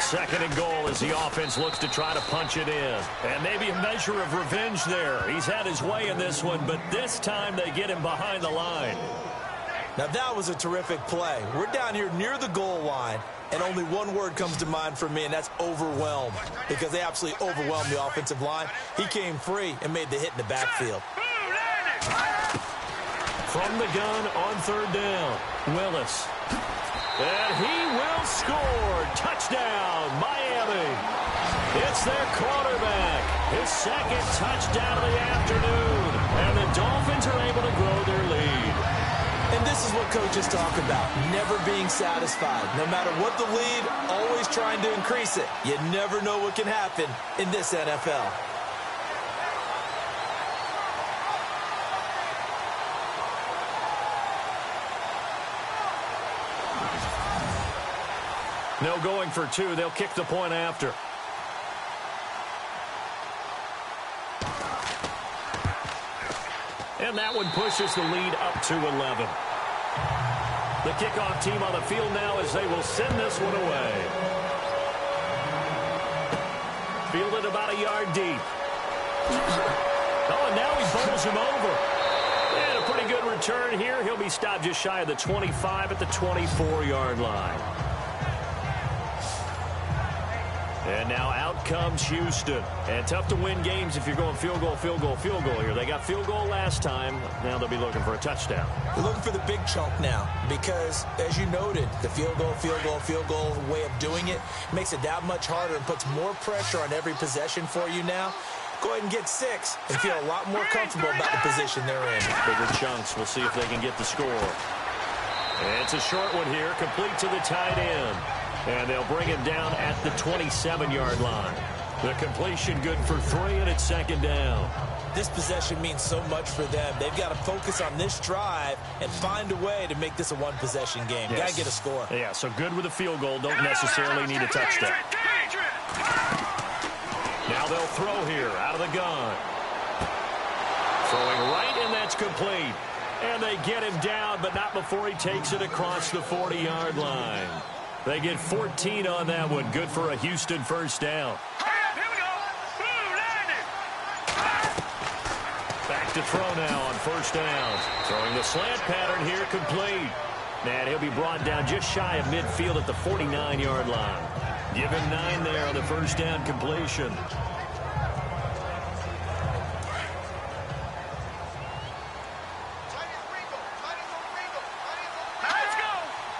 Second and goal as the offense looks to try to punch it in. And maybe a measure of revenge there. He's had his way in this one, but this time they get him behind the line. Now that was a terrific play. We're down here near the goal line, and only one word comes to mind for me, and that's overwhelmed, because they absolutely overwhelmed the offensive line. He came free and made the hit in the backfield. From the gun on third down, Willis. And he will score. Touchdown, Miami. It's their quarterback. His second touchdown of the afternoon. And the Dolphins are able to grow their lead. And this is what coaches talk about, never being satisfied. No matter what the lead, always trying to increase it. You never know what can happen in this NFL. No going for 2. They'll kick the point after. And that one pushes the lead up to 11. The kickoff team on the field now as they will send this one away. Fielded about a yard deep. Oh, and now he bowls him over. And a pretty good return here. He'll be stopped just shy of the 25 at the 24-yard line. And now out comes Houston. And tough to win games if you're going field goal, field goal, field goal here. They got field goal last time. Now they'll be looking for a touchdown. They're looking for the big chunk now because, as you noted, the field goal way of doing it makes it that much harder and puts more pressure on every possession for you now. Go ahead and get 6 and feel a lot more comfortable about the position they're in. Bigger chunks. We'll see if they can get the score. And it's a short one here, complete to the tight end. And they'll bring him down at the 27-yard line. The completion good for 3, and it's second down. This possession means so much for them. They've got to focus on this drive and find a way to make this a one-possession game. Yes. Got to get a score. Yeah, so good with a field goal. Don't necessarily need a touchdown. Now they'll throw here out of the gun. Throwing right, and that's complete. And they get him down, but not before he takes it across the 40-yard line. They get 14 on that one. Good for a Houston first down. Here we go. Blue landing. Back to throw now on first down. Throwing the slant pattern here, complete. And he'll be brought down just shy of midfield at the 49-yard line. Give him 9 there on the first down completion. Let's go.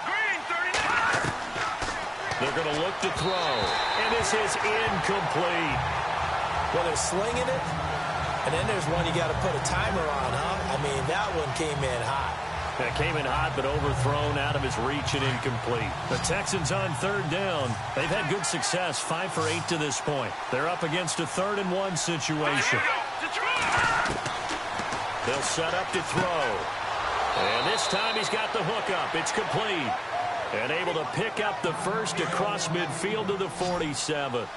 Green 39. They're going to look to throw. And this is incomplete. Well, they're slinging it, and then there's one you got to put a timer on, huh? I mean, that one came in hot. That came in hot, but overthrown out of his reach and incomplete. The Texans on third down. They've had good success, 5 for 8 to this point. They're up against a 3rd and 1 situation. They'll set up to throw. And this time he's got the hook up. It's complete. And able to pick up the first across midfield to the 47.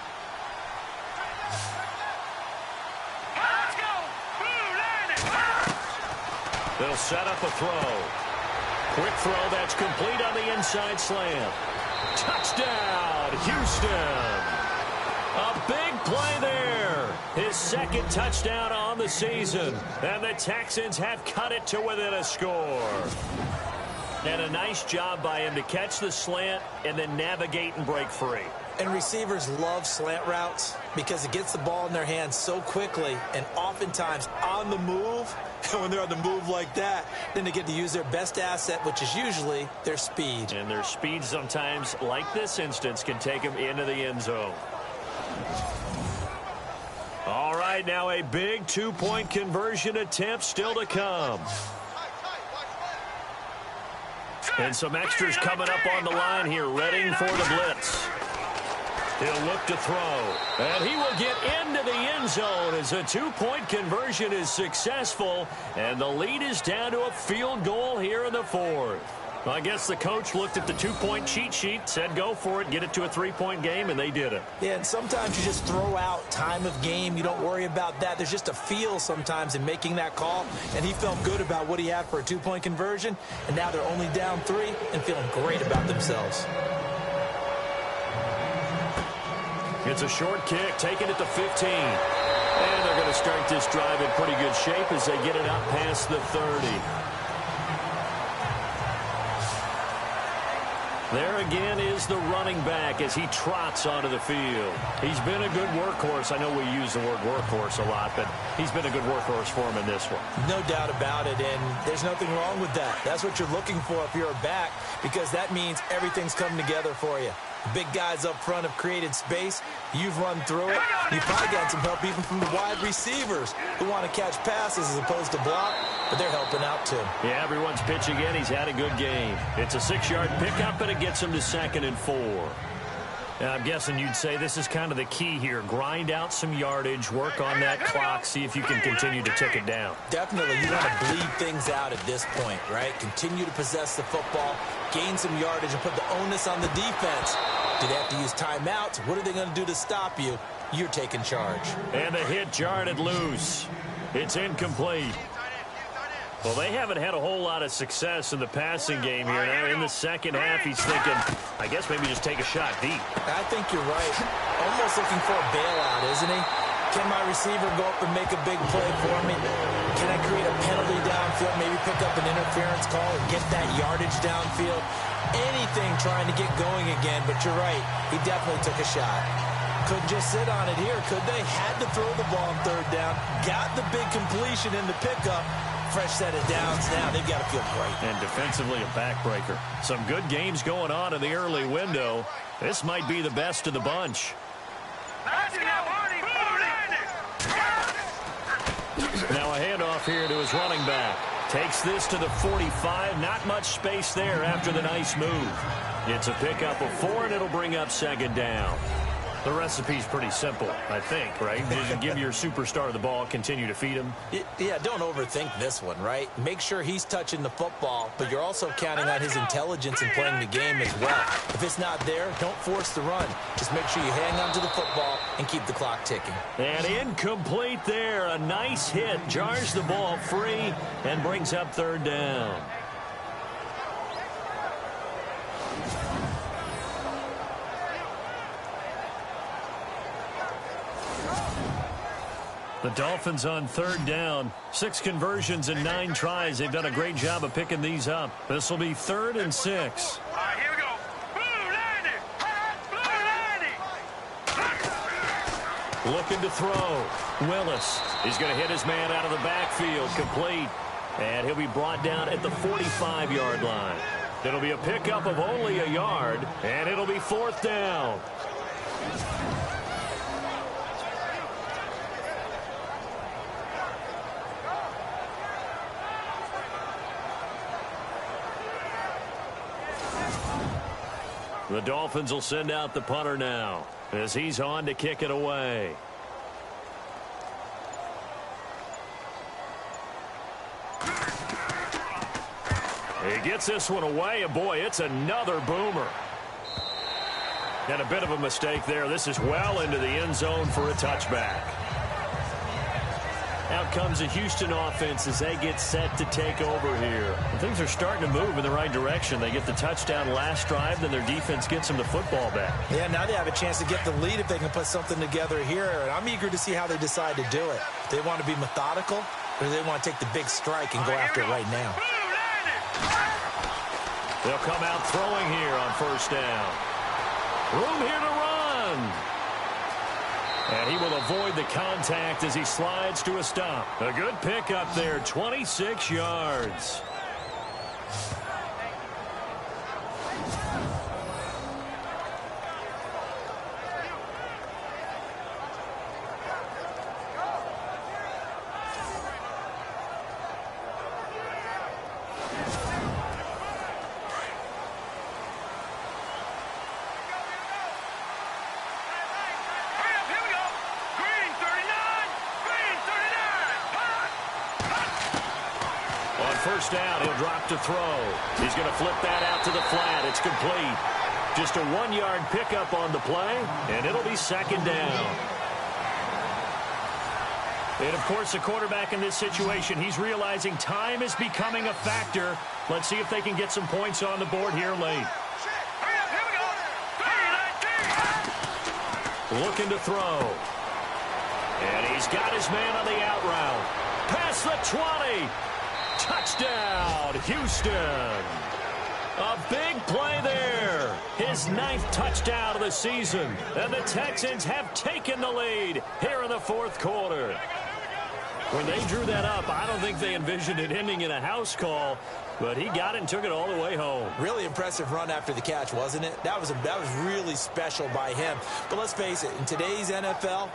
Let's go. Blue landing. They'll set up a throw. Quick throw that's complete on the inside slant. Touchdown, Houston. A big play there. His second touchdown on the season. And the Texans have cut it to within a score. And a nice job by him to catch the slant and then navigate and break free. And receivers love slant routes because it gets the ball in their hands so quickly and oftentimes on the move. And when they're on the move like that, then they get to use their best asset, which is usually their speed. And their speed sometimes, like this instance, can take them into the end zone. All right, now a big 2-point conversion attempt still to come. And some extras coming up on the line here, readying for the blitz. He'll look to throw. And he will get into the end zone as a 2-point conversion is successful. And the lead is down to a field goal here in the 4th. Well, I guess the coach looked at the 2-point cheat sheet, said go for it, get it to a 3-point game, and they did it. Yeah, and sometimes you just throw out time of game. You don't worry about that. There's just a feel sometimes in making that call, and he felt good about what he had for a 2-point conversion, and now they're only down 3 and feeling great about themselves. It's a short kick, taking it to 15. And they're going to start this drive in pretty good shape as they get it up past the 30. There again is the running back as he trots onto the field. He's been a good workhorse. I know we use the word workhorse a lot, but he's been a good workhorse for him in this one. No doubt about it, and there's nothing wrong with that. That's what you're looking for if you're a back, because that means everything's coming together for you. The big guys up front have created space. You've run through it. You've probably got some help even from the wide receivers who want to catch passes as opposed to block, but they're helping out too. Yeah, everyone's pitching in. He's had a good game. It's a 6-yard pickup, and it gets him to 2nd and 4. And I'm guessing you'd say this is kind of the key here. Grind out some yardage, work on that clock, see if you can continue to tick it down. Definitely, you want to bleed things out at this point, right? Continue to possess the football, gain some yardage, and put the onus on the defense. Do they have to use timeouts? What are they going to do to stop you? You're taking charge. And the hit jarred it loose. It's incomplete. Well, they haven't had a whole lot of success in the passing game here. Now in the second half, he's thinking, I guess maybe just take a shot deep. I think you're right. Almost looking for a bailout, isn't he? Can my receiver go up and make a big play for me? Can I create a penalty downfield, maybe pick up an interference call and get that yardage downfield? Anything trying to get going again, but you're right. He definitely took a shot. Couldn't just sit on it here, could they? Had to throw the ball on 3rd down. Got the big completion in the pickup. Fresh set of downs now. They've got to feel great. And defensively, a backbreaker. Some good games going on in the early window. This might be the best of the bunch. Now a handoff here to his running back. Takes this to the 45. Not much space there after the nice move. It's a pickup of 4, and it'll bring up 2nd down. The recipe's pretty simple, I think, right? Just give your superstar the ball, continue to feed him. Yeah, don't overthink this one, right? Make sure he's touching the football, but you're also counting on his intelligence in playing the game as well. If it's not there, don't force the run. Just make sure you hang on to the football and keep the clock ticking. And incomplete there. A nice hit. Jars the ball free and brings up third down. The Dolphins on third down. 6 conversions in 9 tries. They've done a great job of picking these up. This will be 3rd and 6. All right, here we go. Blue landing. Blue landing. Looking to throw. Willis. He's going to hit his man out of the backfield. Complete. And he'll be brought down at the 45-yard line. It'll be a pickup of only a yard, and it'll be 4th down. The Dolphins will send out the punter now as he's on to kick it away. He gets this one away, and boy, it's another boomer. And a bit of a mistake there. This is well into the end zone for a touchback. Out comes the Houston offense as they get set to take over here. Things are starting to move in the right direction. They get the touchdown last drive, then their defense gets them the football back. Yeah, now they have a chance to get the lead if they can put something together here. And I'm eager to see how they decide to do it. Do they want to be methodical, or do they want to take the big strike and go after it right now? They'll come out throwing here on first down. Room here to run. And he will avoid the contact as he slides to a stop. A good pickup there, 26 yards. First down, he'll drop to throw. He's going to flip that out to the flat. It's complete. Just a 1-yard pickup on the play, and it'll be 2nd down. And, of course, the quarterback in this situation, he's realizing time is becoming a factor. Let's see if they can get some points on the board here late. Looking to throw. And he's got his man on the out route. Past the 20. Touchdown, Houston. A big play there. His 9th touchdown of the season. And the Texans have taken the lead here in the 4th quarter. When they drew that up, I don't think they envisioned it ending in a house call, but he got it and took it all the way home. Really impressive run after the catch, wasn't it? That was really special by him. But let's face it, in today's NFL,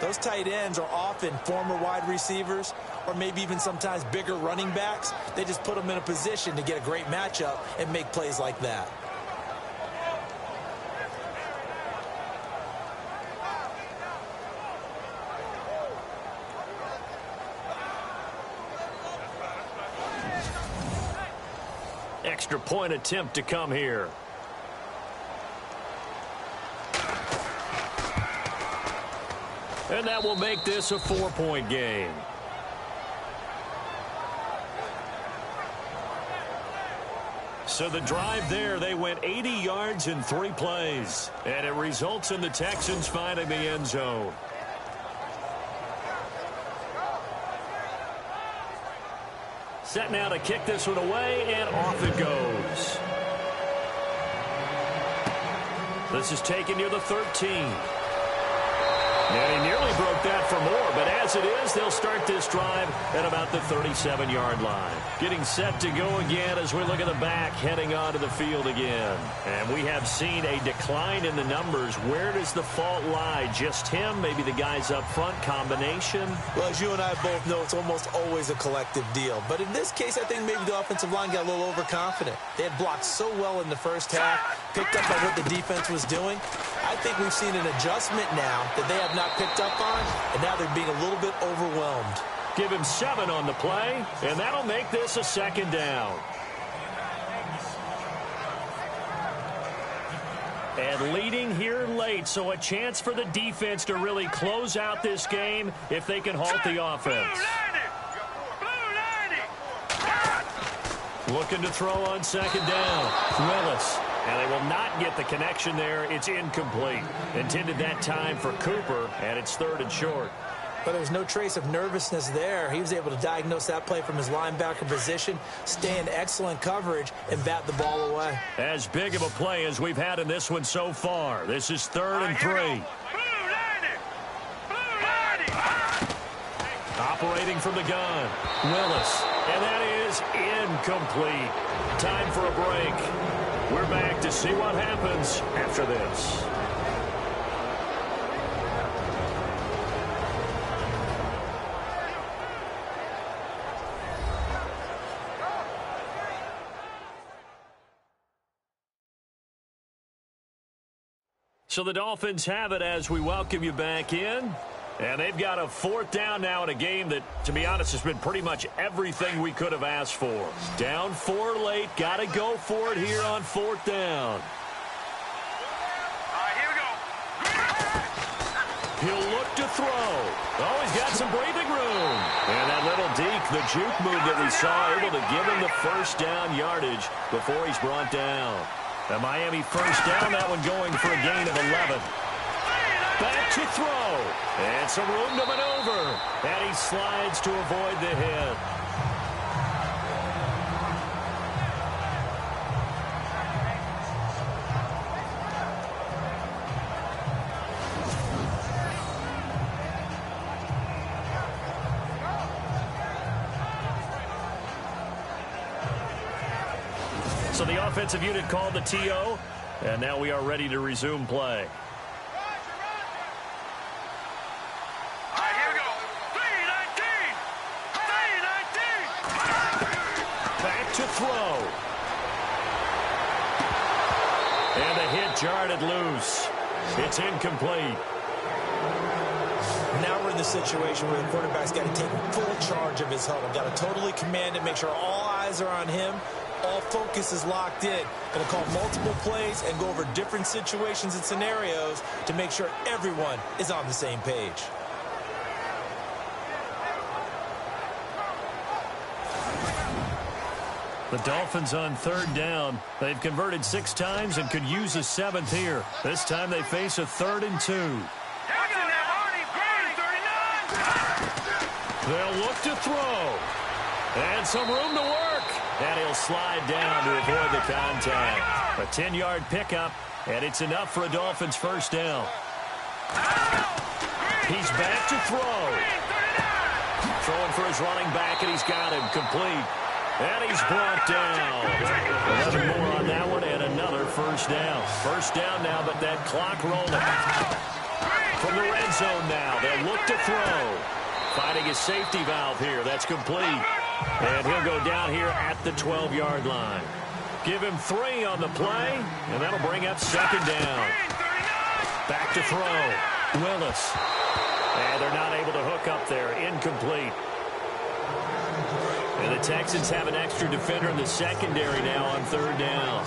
those tight ends are often former wide receivers or maybe even sometimes bigger running backs. They just put them in a position to get a great matchup and make plays like that. Extra point attempt to come here. And that will make this a 4-point game. So the drive there, they went 80 yards in 3 plays. And it results in the Texans finding the end zone. Set now to kick this one away, and off it goes. This is taken near the 13. And he nearly broke that for more, but as it is, they'll start this drive at about the 37-yard line. Getting set to go again as we look at the back, heading onto the field again. And we have seen a decline in the numbers. Where does the fault lie? Just him? Maybe the guys up front? Combination? Well, as you and I both know, it's almost always a collective deal. But in this case, I think maybe the offensive line got a little overconfident. They had blocked so well in the first half, picked up on what the defense was doing. I think we've seen an adjustment now that they have not picked up on, and now they're being a little bit overwhelmed. Give him 7 on the play, and that'll make this a 2nd down. And leading here late, so a chance for the defense to really close out this game if they can halt the offense. Looking to throw on 2nd down. Willis. And they will not get the connection there. It's incomplete. Intended that time for Cooper, and it's 3rd and short. But there was no trace of nervousness there. He was able to diagnose that play from his linebacker position, stay in excellent coverage, and bat the ball away. As big of a play as we've had in this one so far. This is 3rd and 3. Operating from the gun. Willis. And that is incomplete. Time for a break. We're back to see what happens after this. So the Dolphins have it as we welcome you back in. And they've got a 4th down now in a game that, to be honest, has been pretty much everything we could have asked for. Down 4 late. Got to go for it here on 4th down. Here we go. He'll look to throw. Oh, he's got some breathing room. And that little deke, the juke move that we saw, able to give him the 1st down yardage before he's brought down. The Miami 1st down, that one going for a gain of 11. Back to throw. And some room to maneuver. And he slides to avoid the hit. So the offensive unit called the TO, and now we are ready to resume play. Here we go. 3-19. Back to throw. And the hit jarred it loose. It's incomplete. Now we're in the situation where the quarterback's got to take full charge of his huddle. Got to totally command it, make sure all eyes are on him. All focus is locked in. Going to call multiple plays and go over different situations and scenarios to make sure everyone is on the same page. The Dolphins on 3rd down. They've converted 6 times and could use a 7th here. This time they face a 3rd and 2. They'll look to throw. And some room to work. And he'll slide down to avoid the contact. A 10-yard pickup, and it's enough for a Dolphins 1st down. He's back to throw. Throwing for his running back, and he's got him complete. And he's brought down. 11 more on that one, and another 1st down. 1st down now, but that clock rolling. From the red zone now, they'll look to throw. Finding his safety valve here. That's complete. And he'll go down here at the 12-yard line. Give him 3 on the play, and that'll bring up 2nd down. Back to throw. Willis. And they're not able to hook up there. Incomplete. And the Texans have an extra defender in the secondary now on 3rd down.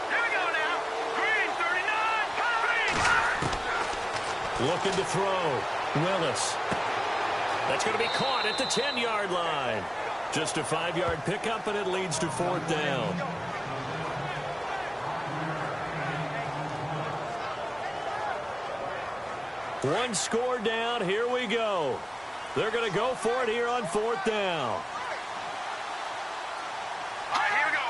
Here we go now. Green 39. Looking to throw. Willis. That's going to be caught at the 10-yard line. Just a 5-yard pickup, and it leads to 4th down. One score down. Here we go. They're going to go for it here on 4th down. Here we go.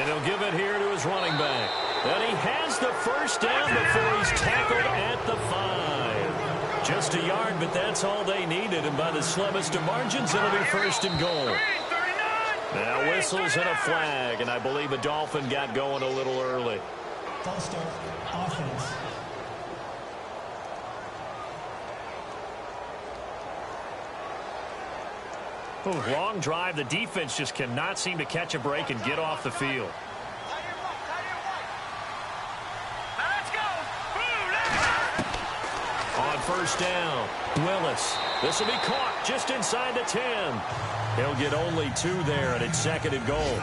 And he'll give it here to his running back. And he has the 1st down before he's tackled at the 5. Just a yard, but that's all they needed. And by the slimmest of margins, it'll be 1st and goal. Now whistles and a flag, and I believe a Dolphin got going a little early. False start, offense. Ooh, long drive. The defense just cannot seem to catch a break and get off the field. On first down, Willis. This will be caught just inside the 10. He'll get only 2 there, and it's 2nd and goal.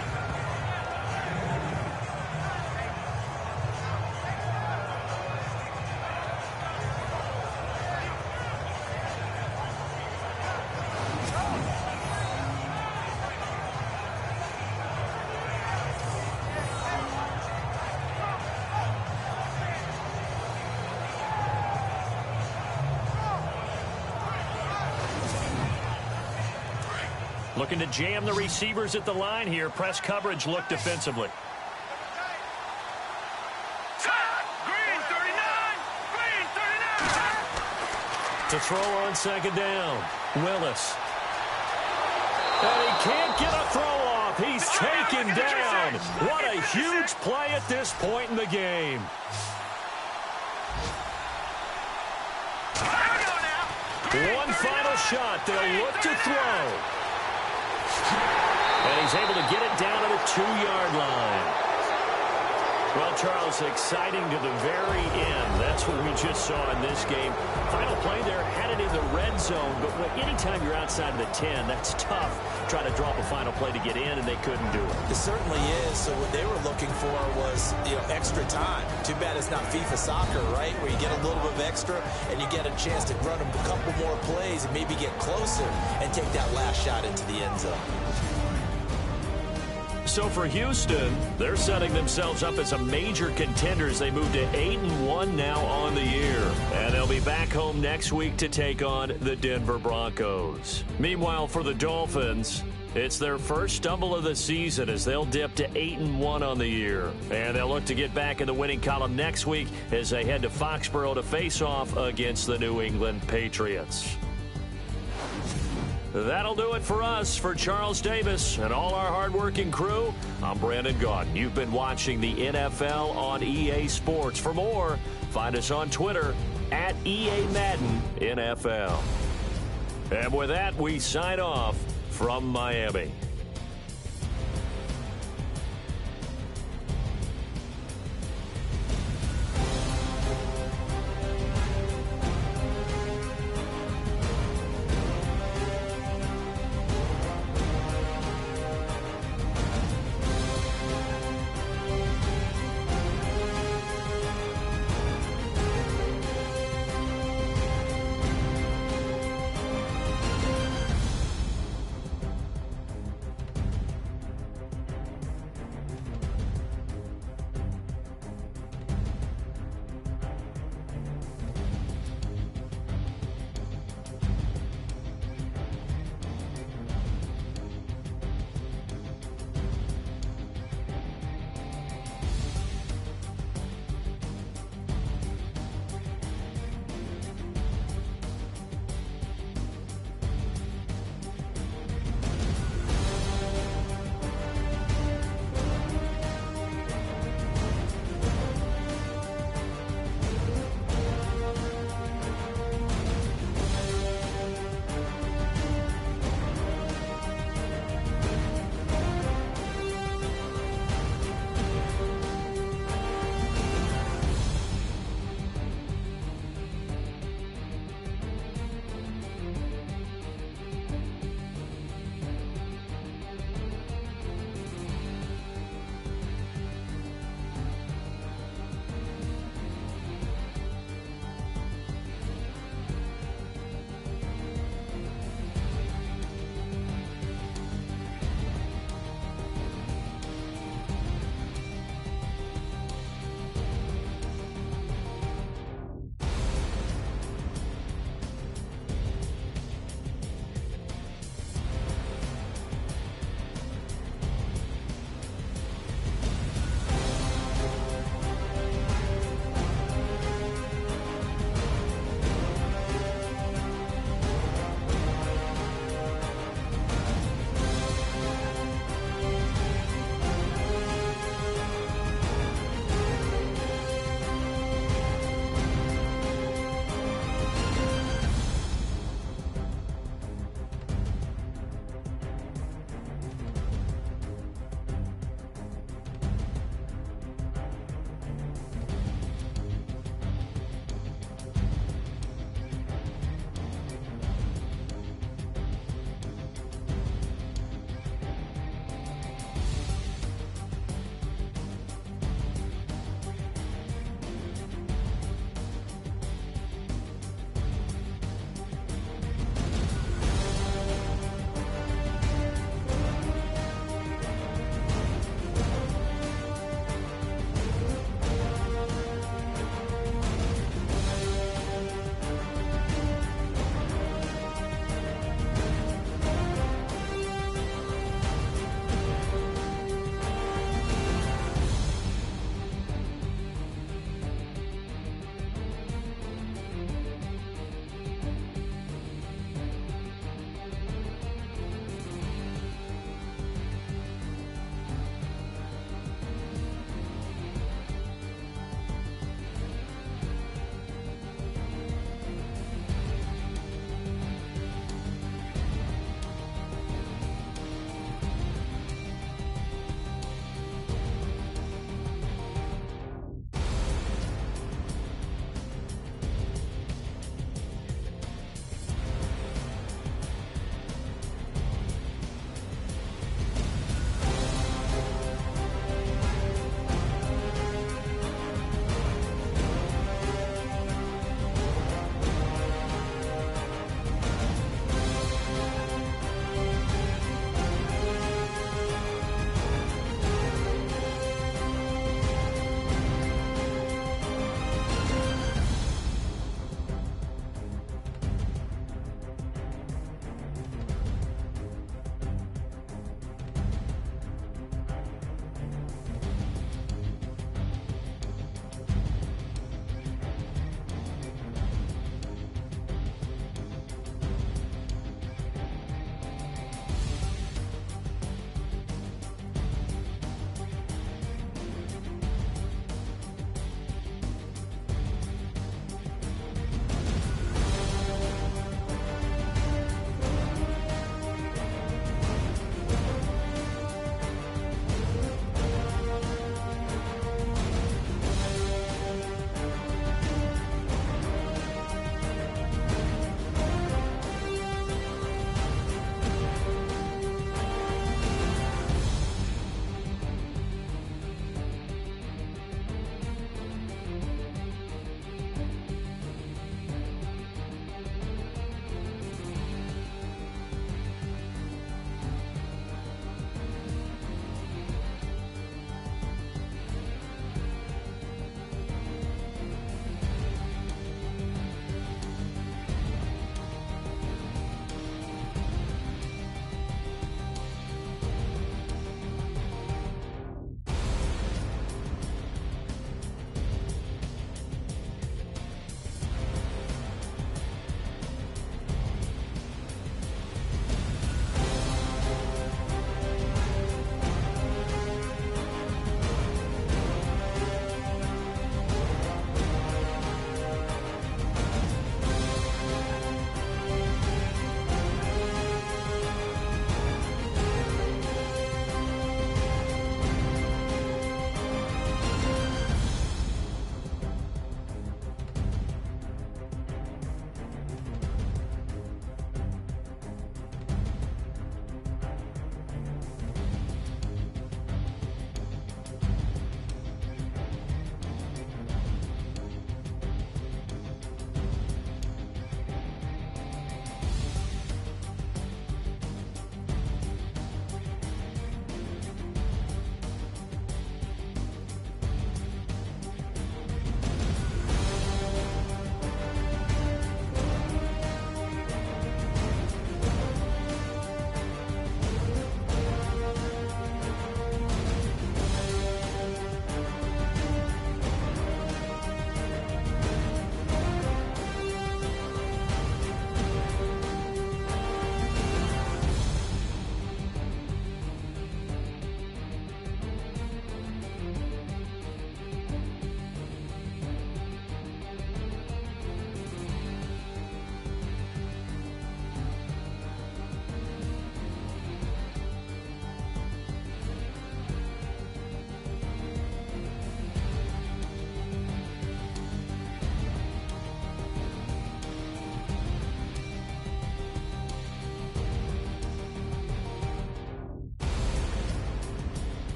Looking to jam the receivers at the line here. Press coverage look defensively. Green 39! Green 39! To throw on 2nd down, Willis. And he can't get a throw off. He's taken down. What a huge play at this point in the game. One final shot. They'll look to throw. And he's able to get it down to the 2-yard line. Well, Charles, exciting to the very end. That's what we just saw in this game. Final play there, headed in the red zone. But anytime you're outside of the 10, that's tough. Trying to drop a final play to get in, and they couldn't do it. It certainly is. So what they were looking for was, extra time. Too bad it's not FIFA soccer, right, where you get a little bit of extra and you get a chance to run a couple more plays and maybe get closer and take that last shot into the end zone. So for Houston, they're setting themselves up as a major contender as they move to 8-1 now on the year. And they'll be back home next week to take on the Denver Broncos. Meanwhile, for the Dolphins, it's their first stumble of the season as they'll dip to 8-1 on the year. And they'll look to get back in the winning column next week as they head to Foxborough to face off against the New England Patriots. That'll do it for us. For Charles Davis and all our hardworking crew, I'm Brandon Gaudin. You've been watching the NFL on EA Sports. For more, find us on Twitter at EA Madden NFL. And with that, we sign off from Miami.